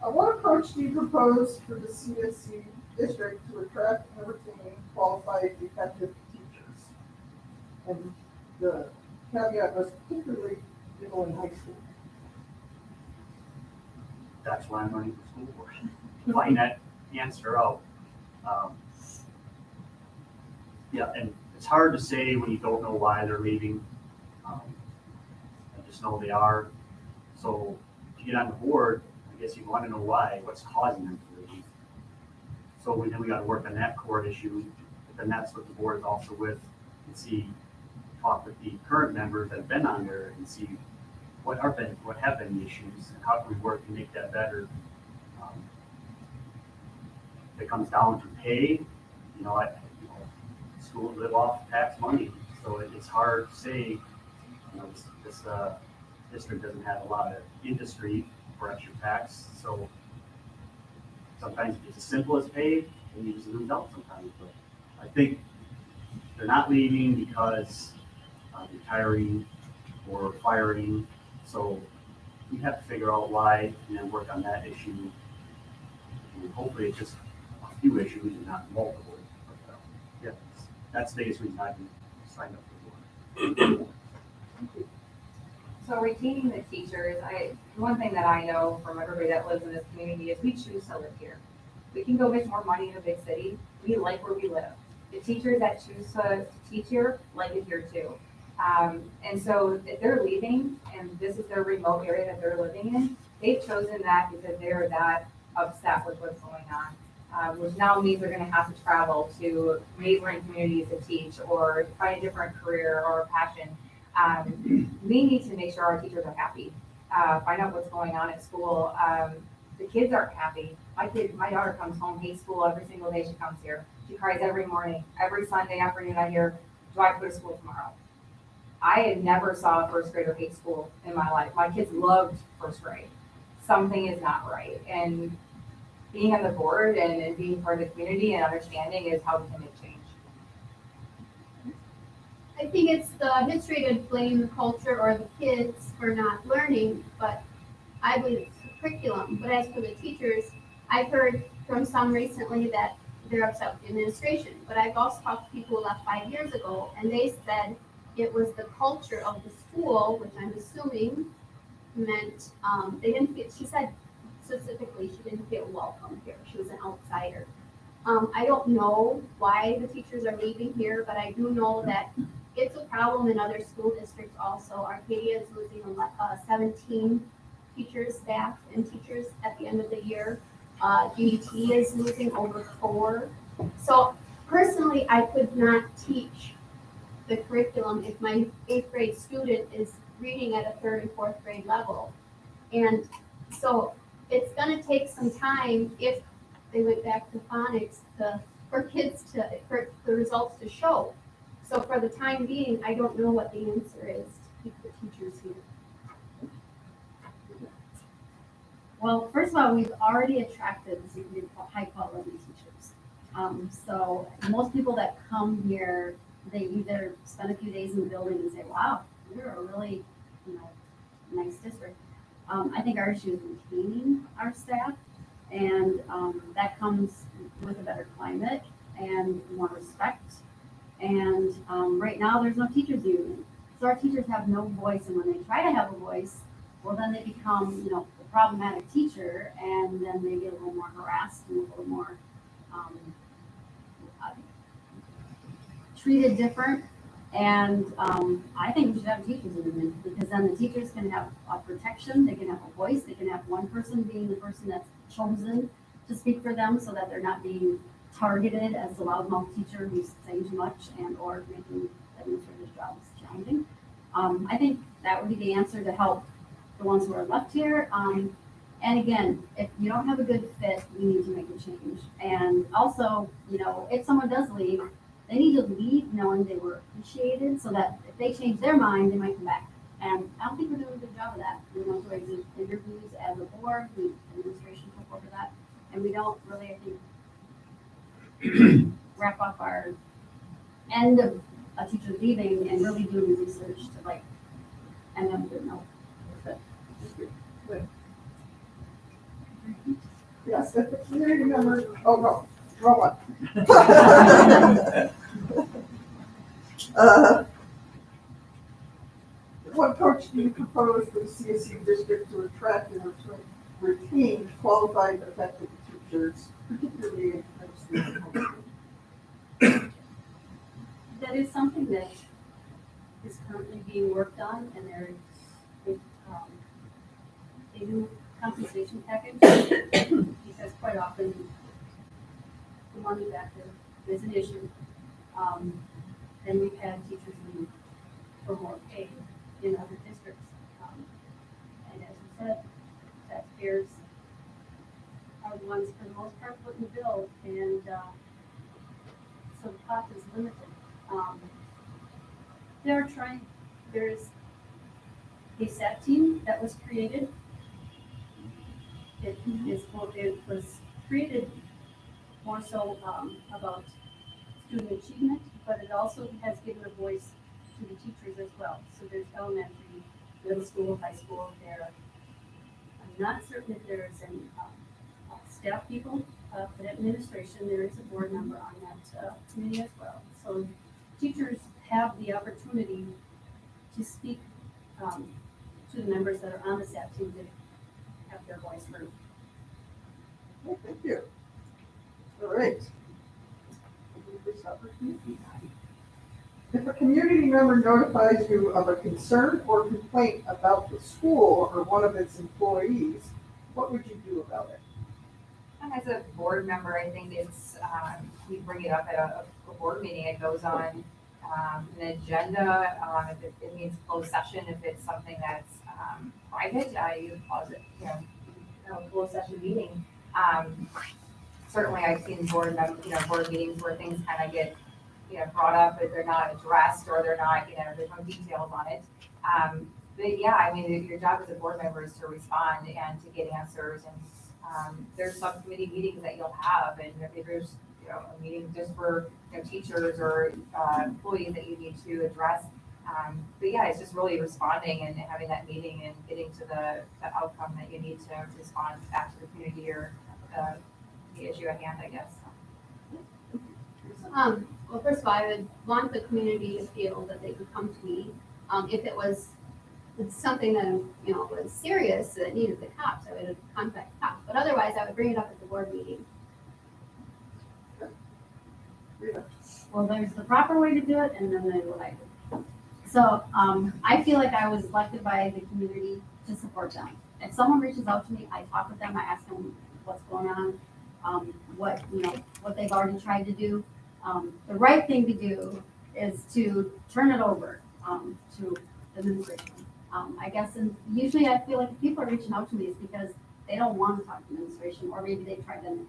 What approach do you propose for the CSC district to attract and retain qualified effective teachers? And the caveat was particularly people in high school. That's why I'm running for school board, to find that answer out. And it's hard to say when you don't know why they're leaving. I just know they are. So to get on the board, I guess you want to know why, what's causing them to leave. So then we got to work on that core issue. But then that's what the board is also with, and talk with the current members that have been on there and see what have been the issues and how can we work to make that better. If it comes down to pay, schools live off tax money, so it's hard to say. This district doesn't have a lot of industry for extra tax, so sometimes it's as simple as pay, and you just lose out sometimes. But I think they're not leaving because retiring or firing. So we have to figure out why and then work on that issue. And hopefully it's just a few issues and not multiple. But, that's the biggest reason I signed up for the board. So retaining the teachers, one thing that I know from everybody that lives in this community is we choose to live here. We can go make more money in a big city. We like where we live. The teachers that choose to teach here like it here too. And so if they're leaving and this is their remote area that they're living in, they've chosen that because they're that upset with what's going on. Which now means they're gonna have to travel to neighboring communities to teach or find a different career or passion. We need to make sure our teachers are happy, find out what's going on at school. The kids aren't happy. My daughter comes home, hates school every single day she comes here. She cries every morning, every Sunday afternoon I hear, do I go to school tomorrow? I had never saw a first grader hate school in my life. My kids loved first grade. Something is not right. And being on the board and being part of the community and understanding is how we can make change. I think it's the history to blame the culture or the kids for not learning, but I believe it's the curriculum. But as for the teachers, I've heard from some recently that they're upset with the administration. But I've also talked to people who left 5 years ago, and they said it was the culture of the school, which I'm assuming meant they didn't feel, she said specifically she didn't feel welcome here. She was an outsider. I don't know why the teachers are leaving here, but I do know that it's a problem in other school districts also. Arcadia is losing 17 teachers, staff, and teachers at the end of the year. GET is losing over 4. So personally, I could not teach the curriculum if my 8th grade student is reading at a 3rd and 4th grade level. And so it's gonna take some time if they went back to phonics for the results to show. So for the time being, I don't know what the answer is to keep the teachers here. Well, first of all, we've already attracted high quality teachers. So most people that come here, they either spend a few days in the building and say, wow, you're a really, nice district. I think our issue is maintaining our staff, and that comes with a better climate and more respect. And right now, there's no teachers union. So our teachers have no voice, and when they try to have a voice, well, then they become, the problematic teacher, and then they get a little more harassed and a little more treated different. And I think we should have a teachers union, because then the teachers can have protection, they can have a voice, they can have one person being the person that's chosen to speak for them, so that they're not being targeted as the loudmouth teacher who's saying too much and or making administrators' jobs challenging. I think that would be the answer to help the ones who are left here. And again, if you don't have a good fit, we need to make a change. And also, if someone does leave, they need to leave knowing they were appreciated, so that if they change their mind, they might come back. And I don't think we're doing a good job of that. We don't do exit interviews as a board, the administration took over that, and we don't really, I think, wrap up our end of a teacher leaving and really doing research to and then good know. Yes, if the community members, oh, no, wrong one. What approach do you propose for the CSU district to attract and retain qualified, effective teachers, particularly in high school? That is something that is currently being worked on, and they do compensation package, because quite often the money factor is an issue. And we've had teachers leave for more pay in other districts. And as you said, taxpayers are the ones for the most part footing the bill, and so the pot is limited. There's a SAT team that was created. It was created more so about student achievement, but it also has given a voice to the teachers as well. So there's elementary, middle school, high school there. I'm not certain if there's any staff people, but administration, there is a board member on that committee as well. So teachers have the opportunity to speak to the members that are on the staff team to have their voice heard. Well, thank you. All right. If a community member notifies you of a concern or complaint about the school or one of its employees, what would you do about it? And as a board member, I think it's, we bring it up at a board meeting, it goes on, an agenda, if it needs closed session, if it's something that's, private, you pause it, a closed session meeting. Certainly I've seen board meetings where things kind of get, brought up, but they're not addressed, or they're not, there's no details on it. But yeah, I mean, your job as a board member is to respond and to get answers, and there's subcommittee meetings that you'll have, and if there's, a meeting just for, teachers or, employees that you need to address. But yeah, it's just really responding and having that meeting and getting to the outcome that you need to respond back to the community or, the issue at hand, I guess. Well, first of all, I would want the community to feel that they could come to me. If it was something that, was serious that needed the cops, I would contact cops. But otherwise, I would bring it up at the board meeting. Well, there's the proper way to do it, and then there's what I do. So, I feel like I was elected by the community to support them. If someone reaches out to me, I talk with them, I ask them what's going on, what they've already tried to do. The right thing to do is to turn it over, to administration. I guess, and usually I feel like if people are reaching out to me, it's because they don't want to talk to administration, or maybe they've tried them.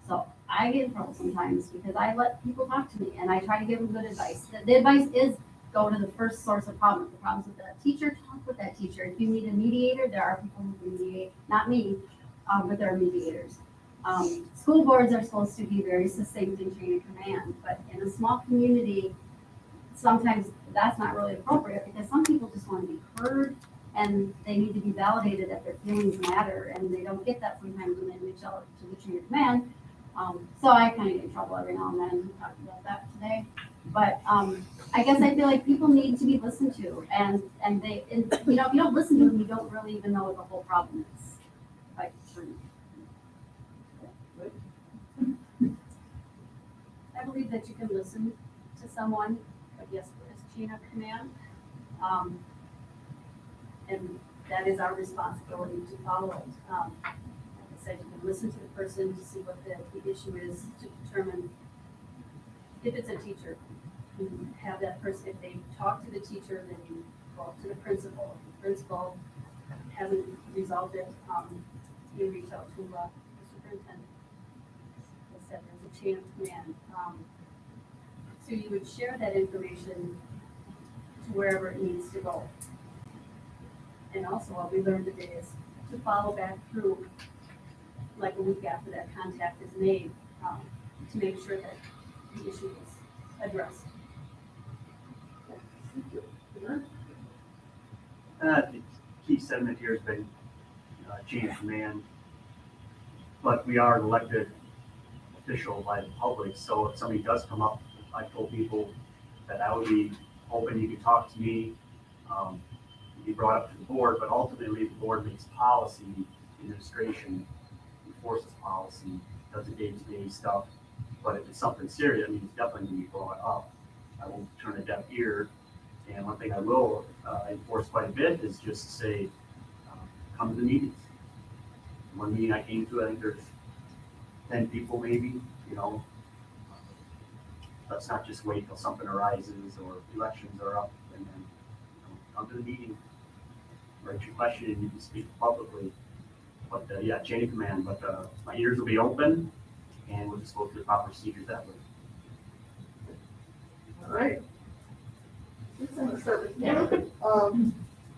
So I get in trouble sometimes because I let people talk to me and I try to give them good advice. The advice is go to the first source of problems. The problems with that teacher, talk with that teacher. If you need a mediator, there are people who can mediate, not me, but there are mediators. School boards are supposed to be very succinct in chain of command, but in a small community, sometimes that's not really appropriate because some people just want to be heard and they need to be validated that their feelings matter, and they don't get that sometimes when they reach out to the chain of command. So I kind of get in trouble every now and then. We talked about that today, but I guess I feel like people need to be listened to, and if you don't listen to them, you don't really even know what the whole problem is. Like, I believe that you can listen to someone, but yes, there is chain of command, and that is our responsibility to follow it. Like I said, you can listen to the person to see what the issue is, to determine if it's a teacher. You have that person, if they talk to the teacher, then you go to the principal. If the principal hasn't resolved it, you reach out to the superintendent. Like I said, there's a chain of command. So you would share that information to wherever it needs to go. And also what we learned today is to follow back through like a week after that contact is made, to make sure that the issue is addressed. The key sentiment here has been chain of command, but we are an elected official by the public, so if somebody does come up, I told people that I would be open, you can talk to me, be brought up to the board, but ultimately the board makes policy, administration enforces policy, does the day-to-day stuff, but if it's something serious, I mean, it's definitely going to be brought up. I won't turn a deaf ear, and one thing I will enforce quite a bit is just say, come to the meetings. One meeting I came to, I think there's 10 people maybe, let's not just wait till something arises or elections are up and then come to the meeting, write your question, and you can speak publicly. But yeah, chain of command, but my ears will be open and we'll just go through the proper procedures that way. All right. Susan, let's start with you.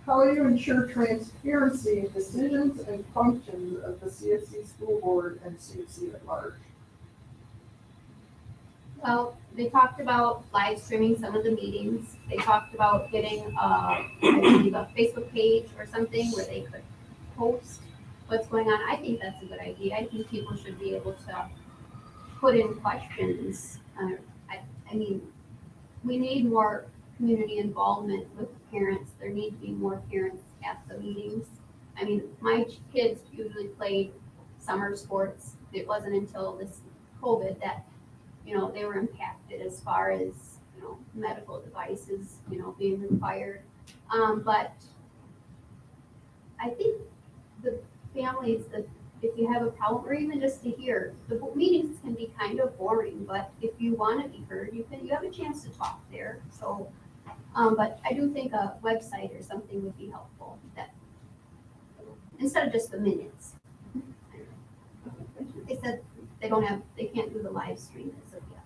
How do you ensure transparency in decisions and functions of the CFC school board and CFC at large? Well, they talked about live streaming some of the meetings. They talked about getting, I believe, a Facebook page or something where they could post what's going on. I think that's a good idea. I think people should be able to put in questions. I mean, we need more community involvement with parents. There need to be more parents at the meetings. I mean, my kids usually played summer sports. It wasn't until this COVID that, they were impacted as far as medical devices, being required. But I think the families, if you have a problem, or even just to hear, the meetings can be kind of boring, but if you want to be heard, you have a chance to talk there. So, but I do think a website or something would be helpful, that, instead of just the minutes. They said they can't do the live stream as of yet.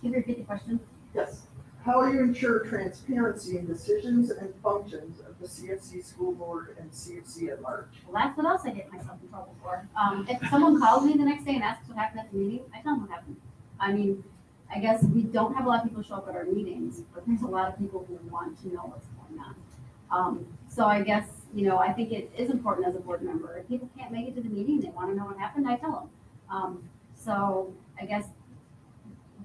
Can you repeat the question? Yes. How will you ensure transparency in decisions and functions of the CFC school board and CFC at large? Well, that's what else I get myself in trouble for. If someone calls me the next day and asks what happened at the meeting, I tell them what happened. I mean, I guess we don't have a lot of people show up at our meetings, but there's a lot of people who want to know what's going on. So I guess, I think it is important as a board member. If people can't make it to the meeting, they want to know what happened, I tell them. So I guess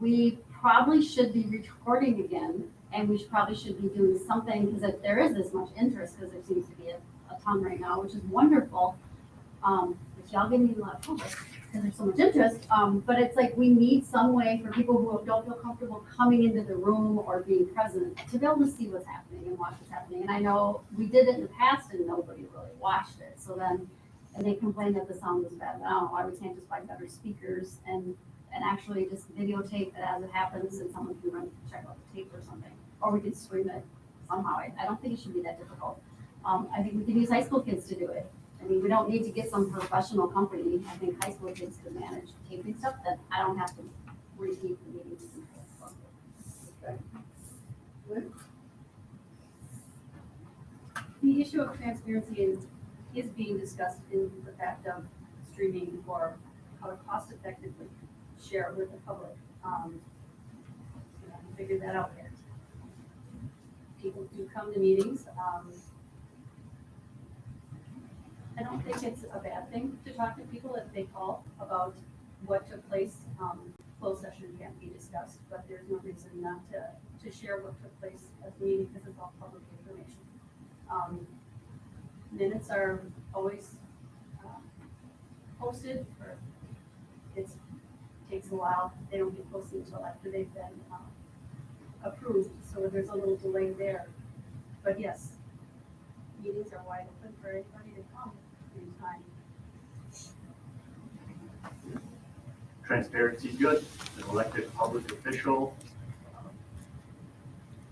we probably should be recording again, and we probably should be doing something, because if there is this much interest, because there seems to be a ton right now, which is wonderful. Which y'all give me a lot of trouble because there's so much interest. But it's like we need some way for people who don't feel comfortable coming into the room or being present to be able to see what's happening and watch what's happening. And I know we did it in the past and nobody really watched it. So then, and they complained that the sound was bad. I don't know why we can't just buy better speakers and actually just videotape it as it happens, and someone can check out the tape or something, or we could stream it somehow. I don't think it should be that difficult. I think we could use high school kids to do it. I mean, we don't need to get some professional company. I think high school kids could manage taping stuff that I don't have to repeat the meetings. The issue of transparency is being discussed in the fact of streaming, or how to cost effectively share it with the public. Figure that out yet. People do come to meetings. I don't think it's a bad thing to talk to people if they call about what took place. Closed session can't be discussed, but there's no reason not to share what took place at the meeting, because it's all public information. Minutes are always posted, or it takes a while. They don't get posted until after they've been approved, so there's a little delay there. But yes, meetings are wide open for anybody to come anytime. Transparency is good. As an elected public official,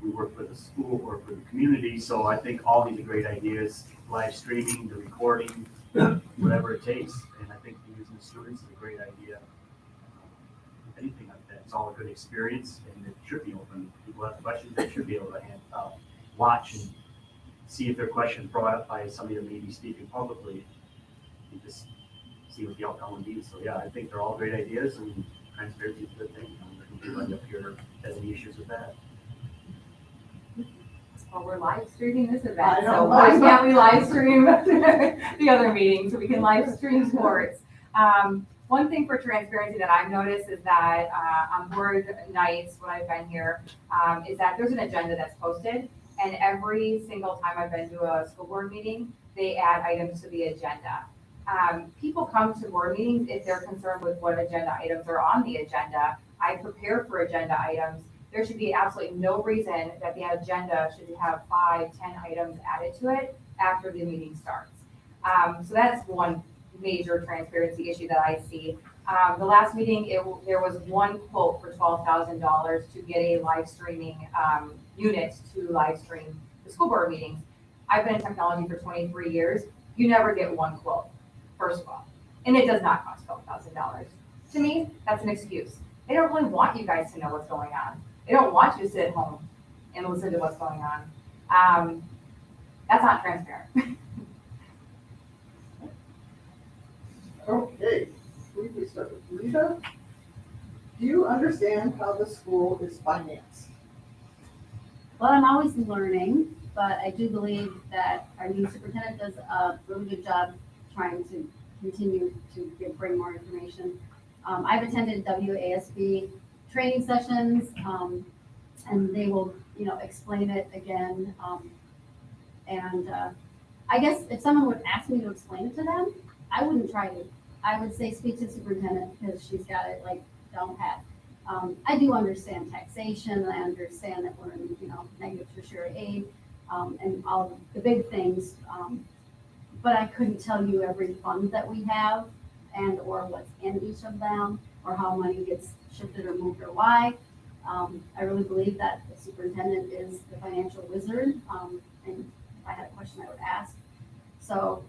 we work for the school, work for the community, so I think all these are great ideas. Live streaming, the recording, whatever it takes. And I think using the students is a great idea. Anything like that, it's all a good experience, and it should be open. People have questions, they should be able to watch and see if their question brought up by somebody that may be speaking publicly. You just see what the outcome would be. So yeah, I think they're all great ideas, and transparency is a good thing. Anybody up here has any issues with that? Well, we're live streaming this I event, know. so why can't we live stream the other meetings so we can live stream sports? One thing for transparency that I've noticed is that on board nights, when I've been here, is that there's an agenda that's posted, and every single time I've been to a school board meeting, they add items to the agenda. People come to board meetings if they're concerned with what agenda items are on the agenda. I prepare for agenda items. There should be absolutely no reason that the agenda should have 5, 10 items added to it after the meeting starts. So that's one major transparency issue that I see. The last meeting, there was one quote for $12,000 to get a live streaming unit to live stream the school board meetings. I've been in technology for 23 years. You never get one quote, first of all. And it does not cost $12,000. To me, that's an excuse. They don't really want you guys to know what's going on. They don't want you to sit at home and listen to what's going on. That's not transparent. Okay, we start with Lita. Do you understand how the school is financed? Well, I'm always learning, but I do believe that our new superintendent does a really good job trying to continue to bring more information. I've attended WASB training sessions, and they will, explain it again. I guess if someone would ask me to explain it to them, I wouldn't try to. I would say speak to the superintendent, because she's got it like down pat. I do understand taxation, and I understand that we're in, negative tertiary aid, and all the big things. But I couldn't tell you every fund that we have and or what's in each of them or how money gets shifted or moved or why. I really believe that the superintendent is the financial wizard, and if I had a question, I would ask. So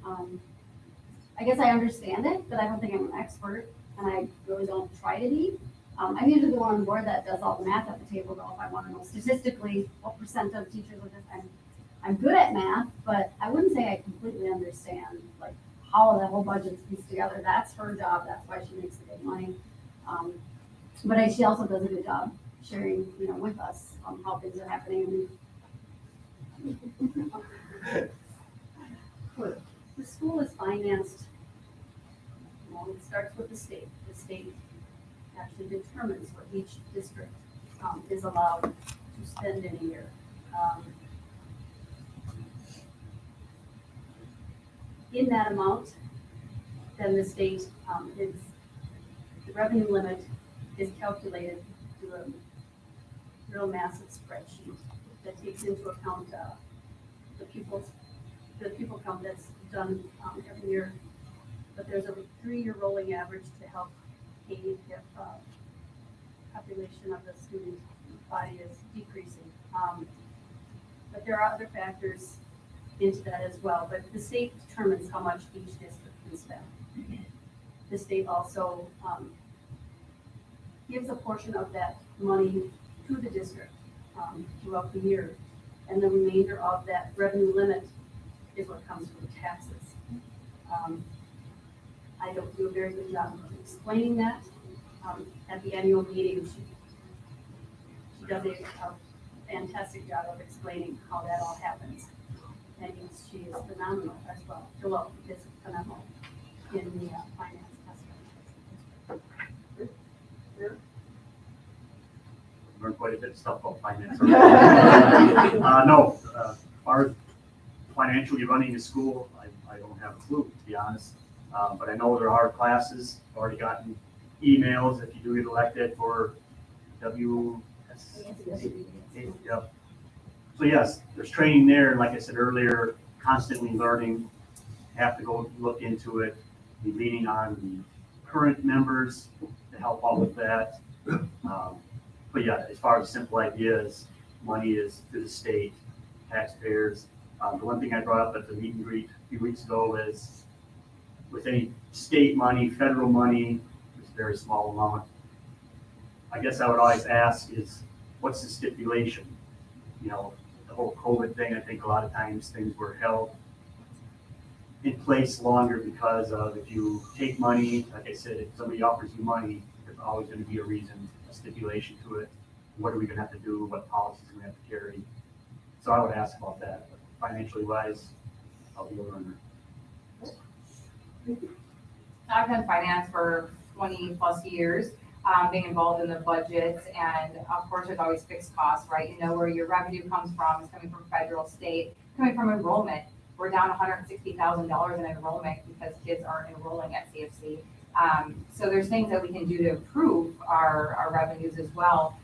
I guess I understand it, but I don't think I'm an expert, and I really don't try to be. I'm usually the one on board that does all the math at the table, though, if I want to know statistically what percent of teachers are this. I'm good at math, but I wouldn't say I completely understand like how the whole budget's pieced together. That's her job. That's why she makes the big money. But she also does a good job sharing, with us on how things are happening. The school is financed. Well, it starts with the state. The state actually determines what each district is allowed to spend in a year. In that amount, then the state the revenue limit is calculated through a real massive spreadsheet that takes into account the pupil count that's done every year. But there's a 3-year rolling average to help gauge if population of the student body is decreasing. But there are other factors into that as well, but the state determines how much each district can spend. The state also gives a portion of that money to the district throughout the year, and the remainder of that revenue limit is what comes from taxes. I don't do a very good job of explaining that. At the annual meeting, she does a fantastic job of explaining how that all happens. And she is phenomenal as well. Well, is phenomenal in the finance aspect. Learned quite a bit of stuff about finance. No, as far as financially running a school, I don't have a clue, to be honest. But I know there are classes. I've already gotten emails if you do get elected for Yep. So yes, there's training there, and like I said earlier, constantly learning. Have to go look into it. Be leaning on the current members to help out with that. But yeah, as far as simple ideas, money is to the state, taxpayers. The one thing I brought up at the meet and greet a few weeks ago is with any state money, federal money, it's a very small amount. I guess I would always ask is, what's the stipulation? The whole COVID thing, I think a lot of times things were held in place longer because of if you take money, like I said, if somebody offers you money, there's always going to be a reason, a stipulation to it. What are we going to have to do? What policies are we going to have to carry? So I would ask about that. But financially wise, I'll be a learner. I've done finance for 20 plus years, being involved in the budgets, and of course there's always fixed costs, right? You know where your revenue comes from. It's coming from federal, state, coming from enrollment. We're down $160,000 in enrollment because kids aren't enrolling at CFC. So there's things that we can do to improve our revenues as well.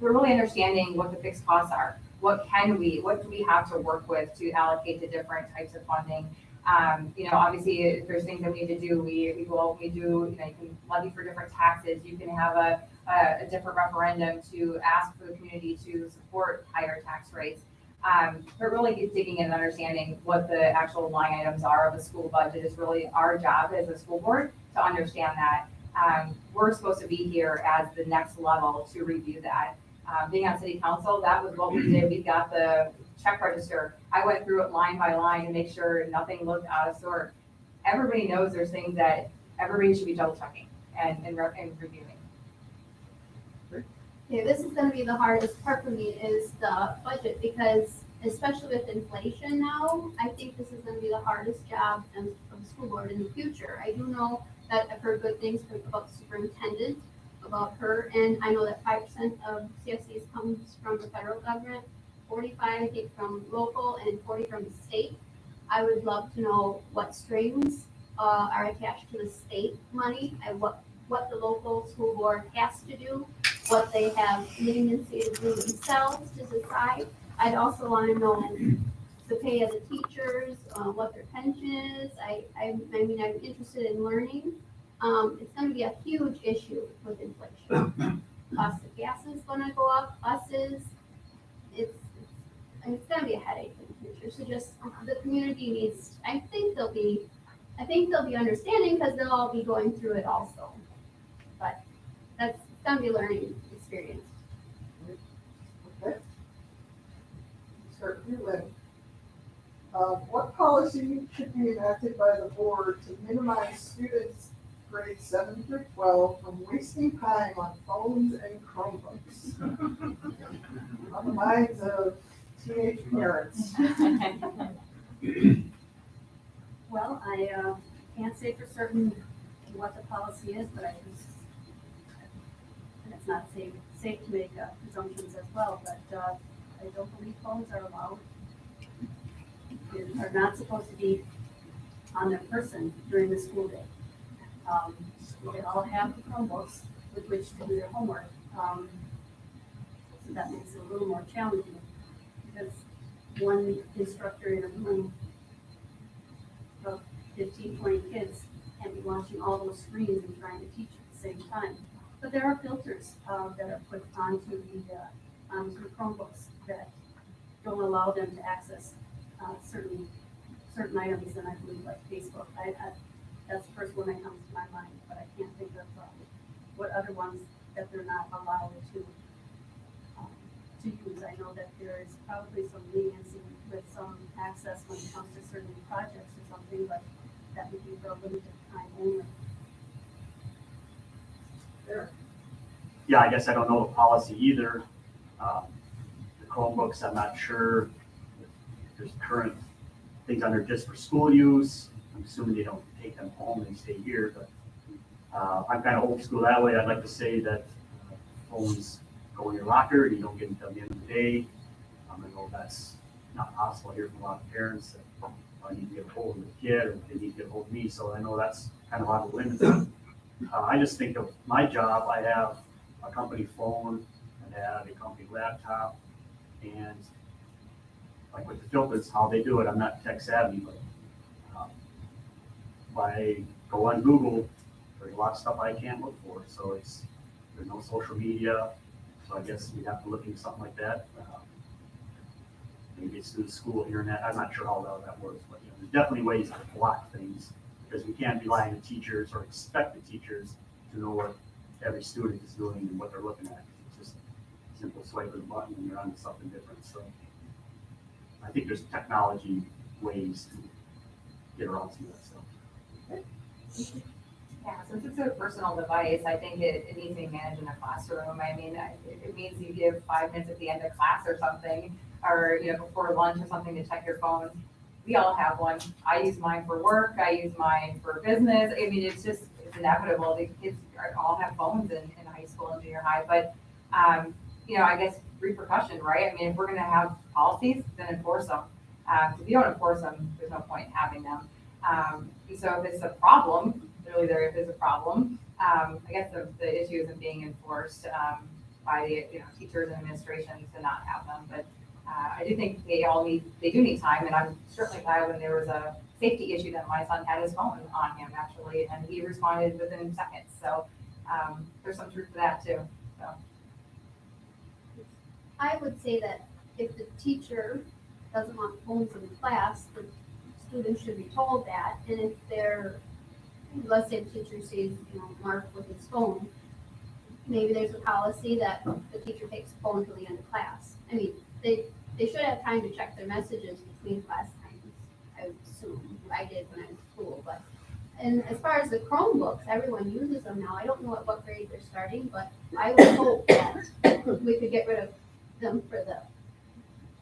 We're really understanding what the fixed costs are. What do we have to work with to allocate to different types of funding? Obviously, if there's things that we need to do, you can levy for different taxes. You can have a different referendum to ask for the community to support higher tax rates. But really digging in and understanding what the actual line items are of a school budget is really our job as a school board to understand that. We're supposed to be here as the next level to review that. Being on city council, that was what we did. We got the check register. I went through it line by line to make sure nothing looked out of sort. Everybody knows there's things that everybody should be double checking and reviewing. Yeah, this is gonna be the hardest part for me is the budget because especially with inflation now, I think this is gonna be the hardest job of the school board in the future. I do know that I've heard good things about the superintendent, about her, and I know that 5% of CFCs comes from the federal government, 45 I think from local, and 40 from the state. I would love to know what strings are attached to the state money and what the local school board has to do what they have leniency to do themselves to decide. I'd also want to know the pay of the teachers, what their pension is. I mean, I'm interested in learning. It's gonna be a huge issue with inflation. Cost of gas is gonna go up, buses, it's gonna be a headache in the future. So just, the community needs, I think they'll be understanding because they'll all be going through it also. But it's gonna be a learning experience. Okay. Start with you, Lynn. What policy should be enacted by the board to minimize students grades 7 through 12 from wasting time on phones and Chromebooks? On the minds of teenage parents. Well, I can't say for certain what the policy is, but and it's not safe to make presumptions as well, but I don't believe phones are allowed. They are not supposed to be on their person during the school day. They all have the Chromebooks with which to do their homework. So that makes it a little more challenging because one instructor in a room of 15, 20 kids can't be watching all those screens and trying to teach at the same time. But there are filters that are put onto the Chromebooks that don't allow them to access certain items, and I believe like Facebook. That's the first one that comes to my mind, but I can't think of what other ones that they're not allowed to use. I know that there is probably some leniency with some access when it comes to certain projects or something, but that would be for a limited time only. Yeah, I guess I don't know the policy either. The Chromebooks, I'm not sure if there's current things on there just for school use. I'm assuming they don't take them home, they stay here, but I'm kind of old school that way. I'd like to say that phones go in your locker, you don't get them till the end of the day. I know that's not possible here for a lot of parents that need to get a hold of the kid or they need to get a hold of me, so I know that's kind of out of limits. I just think of my job, I have a company phone, I have a company laptop, and like with the filters, how they do it, I'm not tech savvy, but if I go on Google, there's a lot of stuff I can't look for, so there's no social media, so I guess we'd have to look into something like that. Maybe it's through the school internet, I'm not sure how well that works, but there's definitely ways to block things, because we can't rely on the teachers or expect the teachers to know what every student is doing and what they're looking at. It's just a simple swipe of the button and you're on to something different. So I think there's technology ways to get around some of that stuff. Yeah, since it's a personal device, I think it needs to be managed in a classroom. I mean, it means you give 5 minutes at the end of class or something, or before lunch or something to check your phone. We all have one. I use mine for work. I use mine for business. I mean, it's inevitable. The kids all have phones in high school and junior high. But, I guess repercussion, right? I mean, if we're going to have policies, then enforce them. If you don't enforce them, there's no point in having them. So if it's a problem, really if there's a problem, I guess the issue isn't being enforced by the teachers and administration to not have them. But I do think they do need time, and I'm certainly glad when there was a safety issue that my son had his phone on him actually, and he responded within seconds. So there's some truth to that too. So. I would say that if the teacher doesn't want phones in class, the students should be told that. And if let's say the teacher sees, Mark with his phone, maybe there's a policy that the teacher takes the phone till the end of class. I mean, they should have time to check their messages between class times, I would assume. I did when I was in school, but. And as far as the Chromebooks, everyone uses them now. I don't know at what grade they're starting, but I would hope that we could get rid of them for the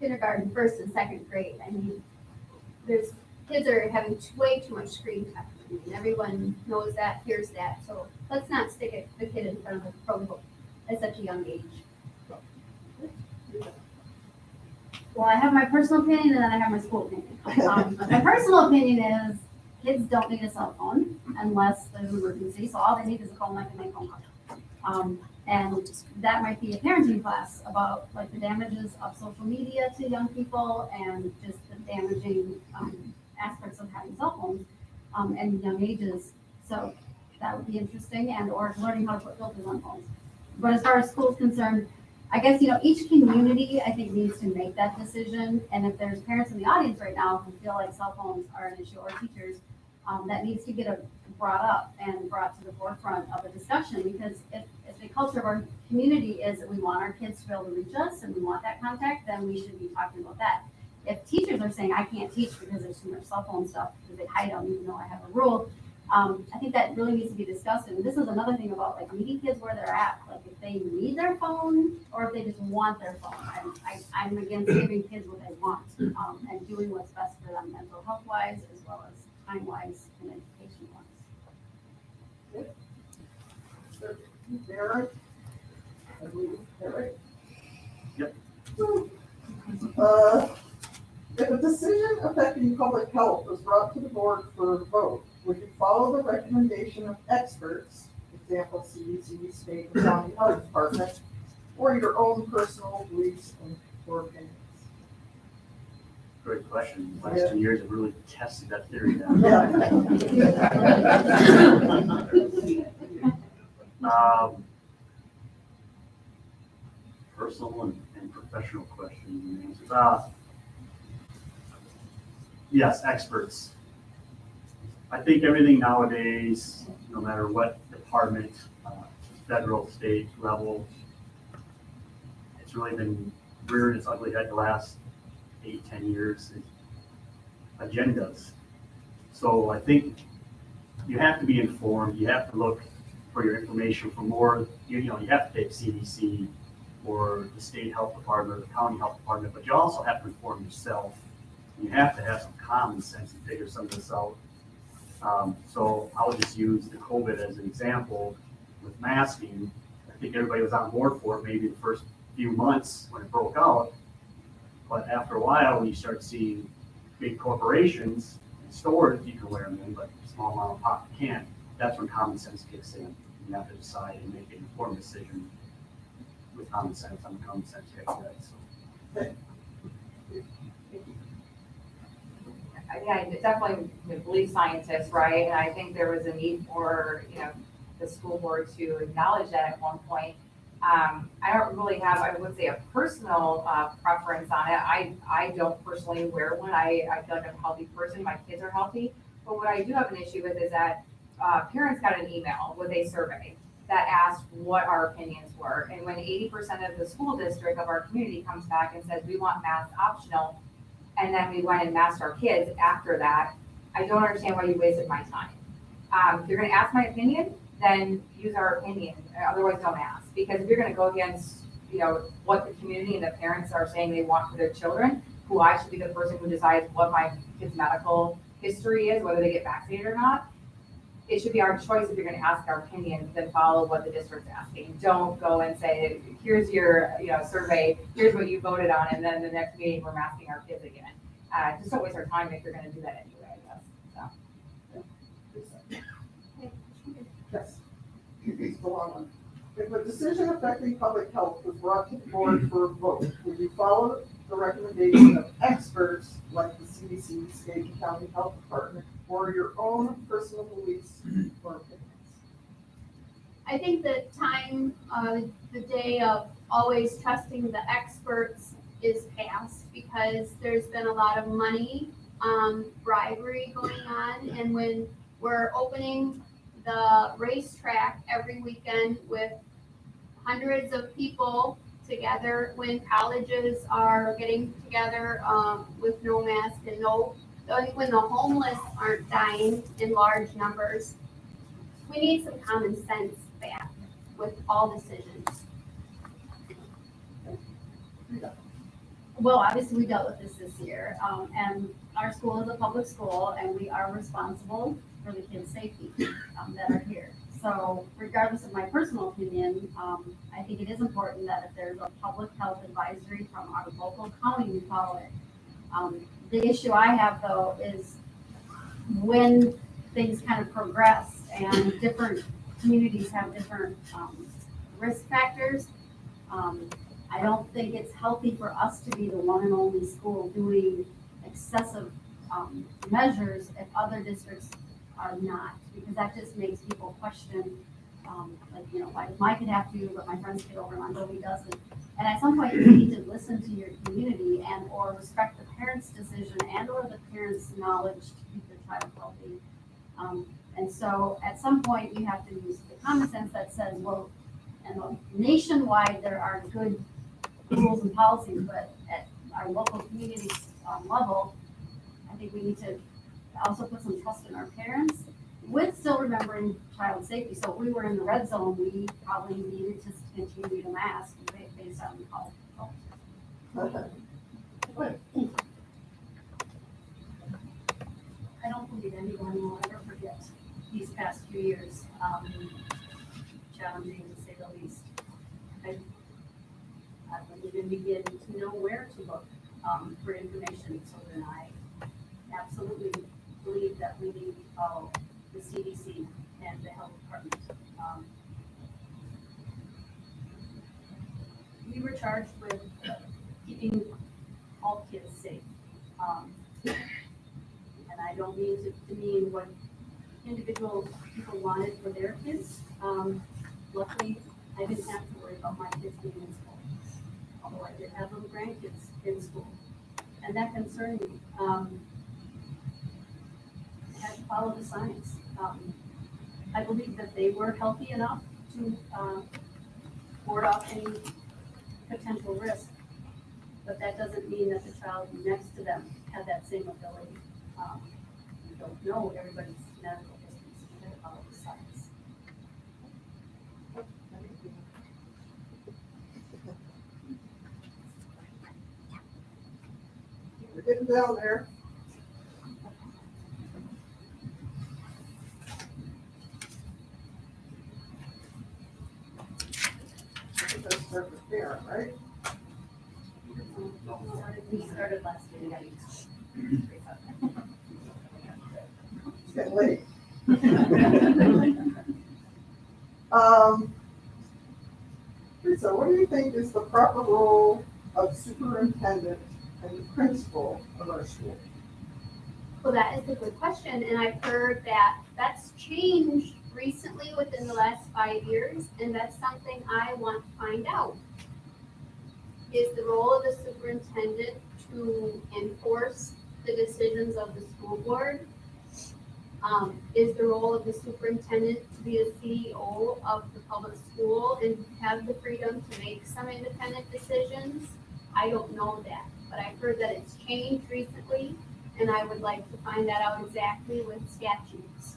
kindergarten, first and second grade. I mean, kids are having way too much screen time, and everyone knows that, hears that. So let's not stick the kid in front of a Chromebook at such a young age. Well, I have my personal opinion and then I have my school opinion. My personal opinion is kids don't need a cell phone unless there's an emergency. So all they need is a phone line and make phone And that might be a parenting class about like the damages of social media to young people and just the damaging aspects of having cell phones and young ages. So that would be interesting, and or learning how to put filters on phones. But as far as school's concerned, I guess, each community, I think, needs to make that decision. And if there's parents in the audience right now who feel like cell phones are an issue, or teachers, that needs to get brought up and brought to the forefront of a discussion. Because if the culture of our community is that we want our kids to be able to reach us and we want that contact, then we should be talking about that. If teachers are saying, I can't teach because there's too much cell phone stuff, because they hide them, even though I have a rule, I think that really needs to be discussed. And this is another thing about like meeting kids where they're at, like if they need their phone or if they just want their phone. I'm against giving kids what they want and doing what's best for them mental health wise as well as time wise and education wise. Derek? I believe Derek? Yep. If a decision affecting public health was brought to the board for a vote, would you follow the recommendation of experts, example CDC, state and county health department, or your own personal beliefs or opinions? Great question. The last 2 years have really tested that theory Personal and professional questions and answers. Yes, experts. I think everything nowadays, no matter what department, federal, state level, it's really been reared its ugly head the last 8-10 years. Agendas. So I think you have to be informed. You have to look for your information from more. You have to take CDC or the state health department or the county health department, but you also have to inform yourself. You have to have some common sense to figure some of this out. So I'll just use the COVID as an example with masking. I think everybody was on board for it maybe the first few months when it broke out. But after a while, when you start seeing big corporations and stores, you can wear them in, but small mom and pop can't. That's when common sense kicks in. You have to decide and make an informed decision with common sense. I'm a common sense guy, so. Yeah, definitely believe scientists, right? And I think there was a need for, the school board to acknowledge that at one point. I don't really have, I would say, a personal preference on it. I don't personally wear one. I feel like I'm a healthy person. My kids are healthy. But what I do have an issue with is that parents got an email with a survey that asked what our opinions were. And when 80% of the school district of our community comes back and says, we want math optional, and then we went and masked our kids after that, I don't understand why you wasted my time. If you're gonna ask my opinion, then use our opinion, otherwise don't ask. Because if you're gonna go against, what the community and the parents are saying they want for their children, who I should be the person who decides what my kid's medical history is, whether they get vaccinated or not, it should be our choice. If you're gonna ask our opinion, then follow what the district's asking. Don't go and say, here's your, survey, here's what you voted on, and then the next meeting, we're masking our kids again. Just don't waste our time if you're gonna do that anyway, I guess, so. Yes. Please go on. If a decision affecting public health was brought to the board for a vote, would you follow the recommendation of experts like the CDC, state and county health department, or your own personal beliefs or opinions? I think the time, the day of always trusting the experts is past, because there's been a lot of money, bribery going on. And when we're opening the racetrack every weekend with hundreds of people together, when colleges are getting together with no mask and when the homeless aren't dying in large numbers, we need some common sense back with all decisions. Well, obviously, we dealt with this year, and our school is a public school, and we are responsible for the kids' safety that are here. So regardless of my personal opinion, I think it is important that if there's a public health advisory from our local county, we follow it. The issue I have, though, is when things kind of progress and different communities have different risk factors. I don't think it's healthy for us to be the one and only school doing excessive measures if other districts are not, because that just makes people question, like, you know, why does my kid have to, but my friend's kid over in Mondovi doesn't? And at some point, you need to listen to your community and or respect the parents' decision and or the parents' knowledge to keep their child healthy. And so at some point, you have to use the common sense that says, well, and nationwide, there are good rules and policies, but at our local community level, I think we need to also put some trust in our parents with still remembering child safety. So if we were in the red zone, we probably needed to continue to mask based on health. I don't believe anyone will ever forget these past few years, challenging to say the least. I wouldn't even begin to know where to look for information, so then I absolutely believe that we need to follow the CDC and the health department. We were charged with keeping all kids safe. And I don't mean to mean what individual people wanted for their kids. Luckily, I didn't have to worry about my kids being in school, although I did have little grandkids in school. And that concerned me. I had to follow the science. I believe that they were healthy enough to ward off any potential risk, but that doesn't mean that the child next to them had that same ability. You don't know everybody's medical history, so you gotta follow the science. We're getting down there. Let's start with Karen, right? We started last year. It's getting late. Teresa, what do you think is the proper role of superintendent and the principal of our school? Well, that is a good question, and I've heard that that's changed recently within the last 5 years, and that's something I want to find out. Is the role of the superintendent to enforce the decisions of the school board? Is the role of the superintendent to be the CEO of the public school and have the freedom to make some independent decisions? I don't know that, but I've heard that it's changed recently, and I would like to find that out exactly with statutes.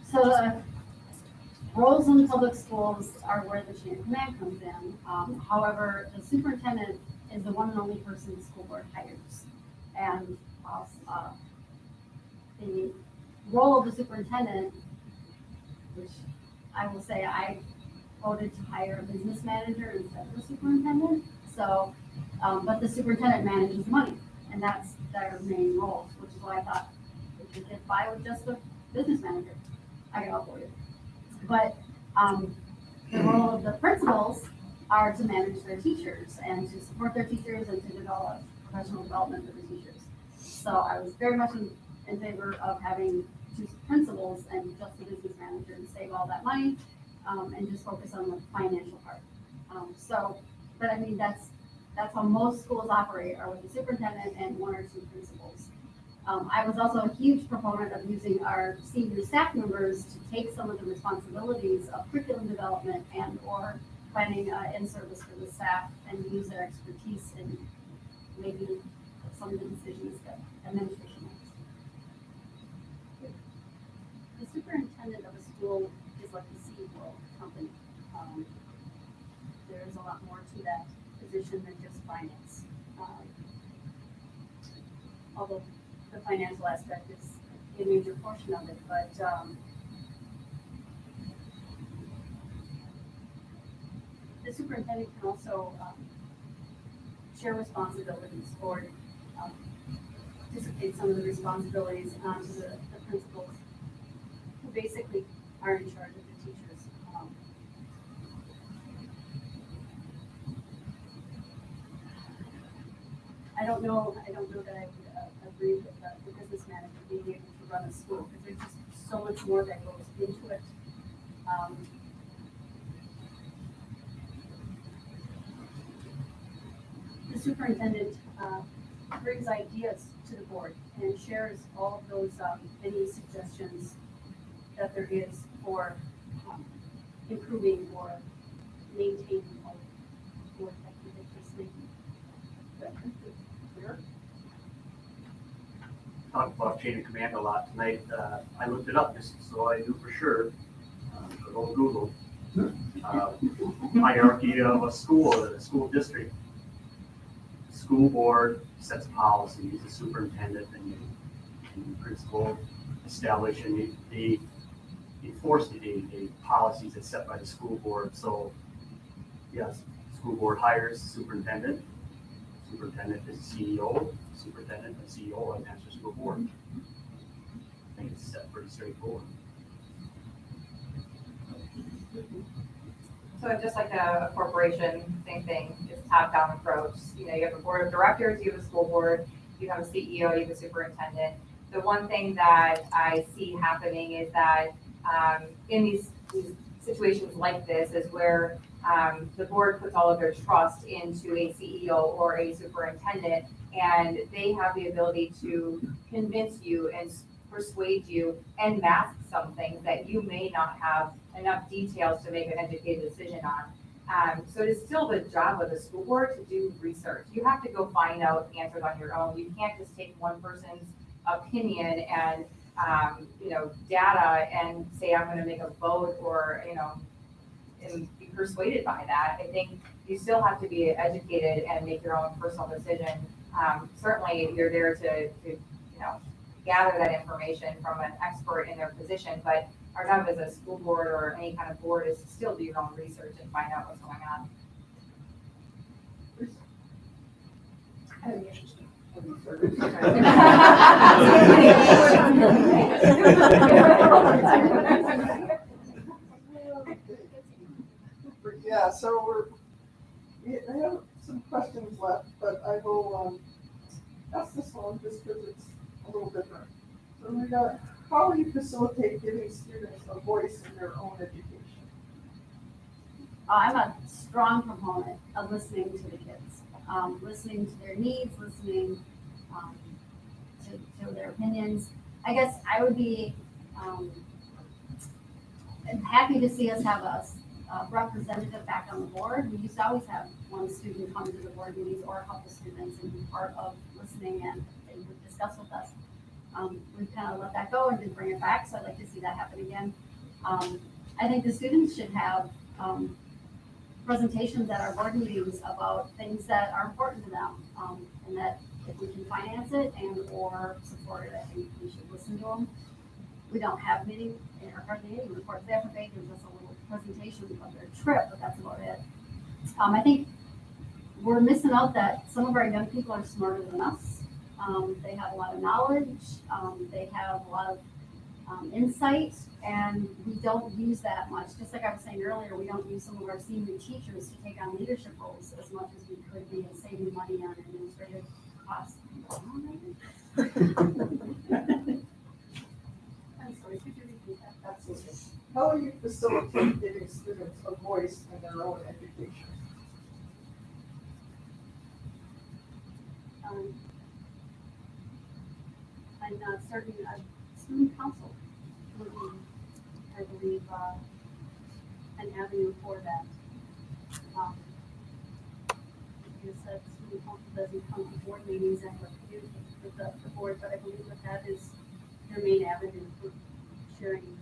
So roles in public schools are where the chain of command comes in. However, the superintendent is the one and only person the school board hires. And the role of the superintendent, which I will say I voted to hire a business manager instead of the superintendent. So, but the superintendent manages money, and that's their main role, which is why I thought we could get by with just a business manager. I got all for you. But the role of the principals are to manage their teachers and to support their teachers and to develop professional development for the teachers. So I was very much in favor of having two principals and just the business manager and save all that money and just focus on the financial part. But I mean, that's how most schools operate, are with the superintendent and one or two principals. I was also a huge proponent of using our senior staff members to take some of the responsibilities of curriculum development and or planning in-service for the staff and use their expertise in making some of the decisions that administration makes. The superintendent of a school is like the CEO of a company. There's a lot more to that position than just finance. Although the financial aspect is a major portion of it, but the superintendent can also share responsibilities or dissipate some of the responsibilities onto the principals, who basically are just so much more that goes into it. The superintendent brings ideas to the board and shares all of those many suggestions that there is for improving or maintaining all board activity. Talked about chain of command a lot tonight. I looked it up just so I knew for sure. Good old Google. Hierarchy of a school district. School board sets policies, the superintendent and principal establish and they enforce the policies that's set by the school board. So yes, school board hires superintendent. Superintendent is CEO. Superintendent and CEO and Manchester School Board. I think it's set pretty straightforward. So just like a corporation, same thing, it's top-down approach. You know, you have a board of directors, you have a school board, you have a CEO, you have a superintendent. The one thing that I see happening is that in these situations like this is where the board puts all of their trust into a CEO or a superintendent, and they have the ability to convince you and persuade you and mask some things that you may not have enough details to make an educated decision on. So it is still the job of the school board to do research. You have to go find out answers on your own. You can't just take one person's opinion and data and say, I'm going to make a vote or, and be persuaded by that. I think you still have to be educated and make your own personal decision. Certainly you're there to gather that information from an expert in their position, but our job as a school board or any kind of board is to still do your own research and find out what's going on. Yeah, so I have some questions left, but I will ask this one just because it's a little different. So we got, how do you facilitate giving students a voice in their own education? I'm a strong proponent of listening to the kids, listening to their needs, listening to their opinions. I guess I would be happy to see us have a representative back on the board. We used to always have one student come to the board meetings or a couple students and be part of listening and they would discuss with us. We've kind of let that go and didn't bring it back, so I'd like to see that happen again. I think the students should have presentations at our board meetings about things that are important to them, and that if we can finance it and or support it, I think we should listen to them. We don't have many, or hardly any reports. The FFA gives us a little presentation of their trip, but that's about it. I think we're missing out that some of our young people are smarter than us. They have a lot of knowledge. They have a lot of insight, and we don't use that much. Just like I was saying earlier, we don't use some of our senior teachers to take on leadership roles as much as we could be in saving money on administrative costs. I'm sorry, could you repeat that? Absolutely. How do you facilitate giving students a voice in their own education? I'm starting a student council would be, I believe, an avenue for that. Like I said, student council doesn't come to board meetings and communicate with the board, but I believe that is their main avenue for sharing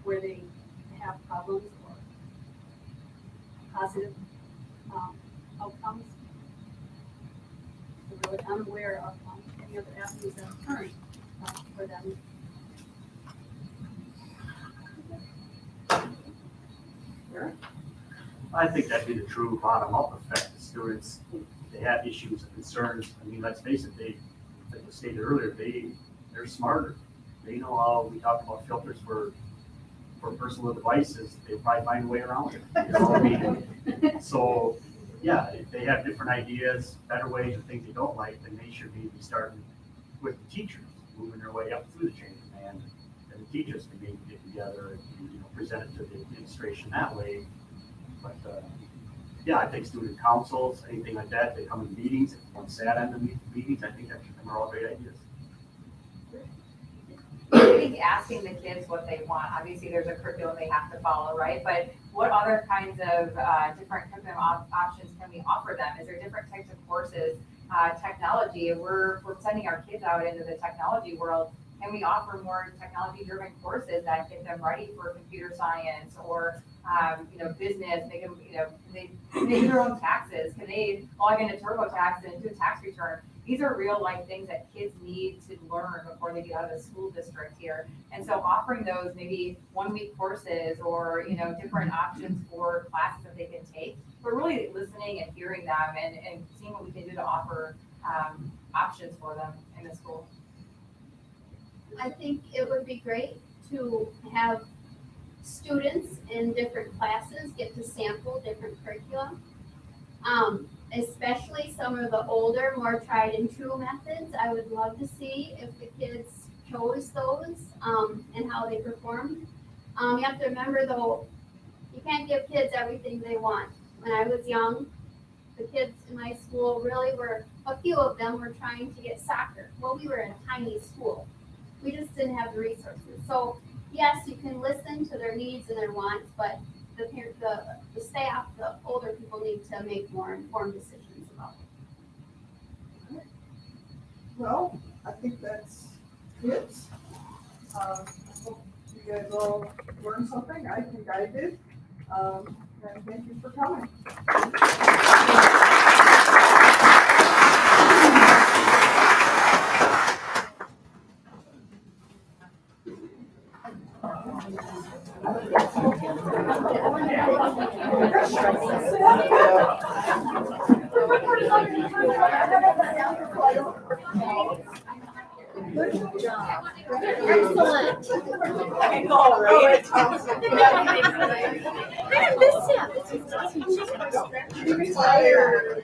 where they have problems or positive outcomes. I'm really unaware of any other avenues that are current for them. I think that'd be the true bottom-up effect. The students, they have issues and concerns. I mean, let's face it, like was stated earlier, they're smarter. They know how, we talked about filters for personal devices. They probably find a way around it. You know what I mean? So, yeah, if they have different ideas, better ways, or things they don't like, then they should be starting with the teachers, moving their way up through the chain of and the teachers can maybe get together and, present it to the administration that way. But, yeah, I think student councils, anything like that, they come in meetings, if one sat on the meetings, I think that are all great ideas. I think asking the kids what they want, obviously there's a curriculum they have to follow, right? But what other kinds of different curriculum options can we offer them? Is there different types of courses, technology? If we're sending our kids out into the technology world, can we offer more technology-driven courses that get them ready for computer science or, business? Make them, can they do their own taxes? Can they log into TurboTax and do a tax return? These are real life things that kids need to learn before they get out of the school district here. And so offering those maybe 1 week courses or, different options for classes that they can take, but really listening and hearing them and seeing what we can do to offer options for them in the school. I think it would be great to have students in different classes get to sample different curriculum. Especially some of the older, more tried and true methods. I would love to see if the kids chose those and how they performed. You have to remember though, you can't give kids everything they want. When I was young, the kids in my school really were, a few of them were trying to get soccer. Well, we were in a tiny school. We just didn't have the resources. So yes, you can listen to their needs and their wants, but the staff, the older people need to make more informed decisions about it. Well, I think that's it. I hope you guys all learned something. I think I did. And thank you for coming. Excellent. I know, right? I miss you. Retired.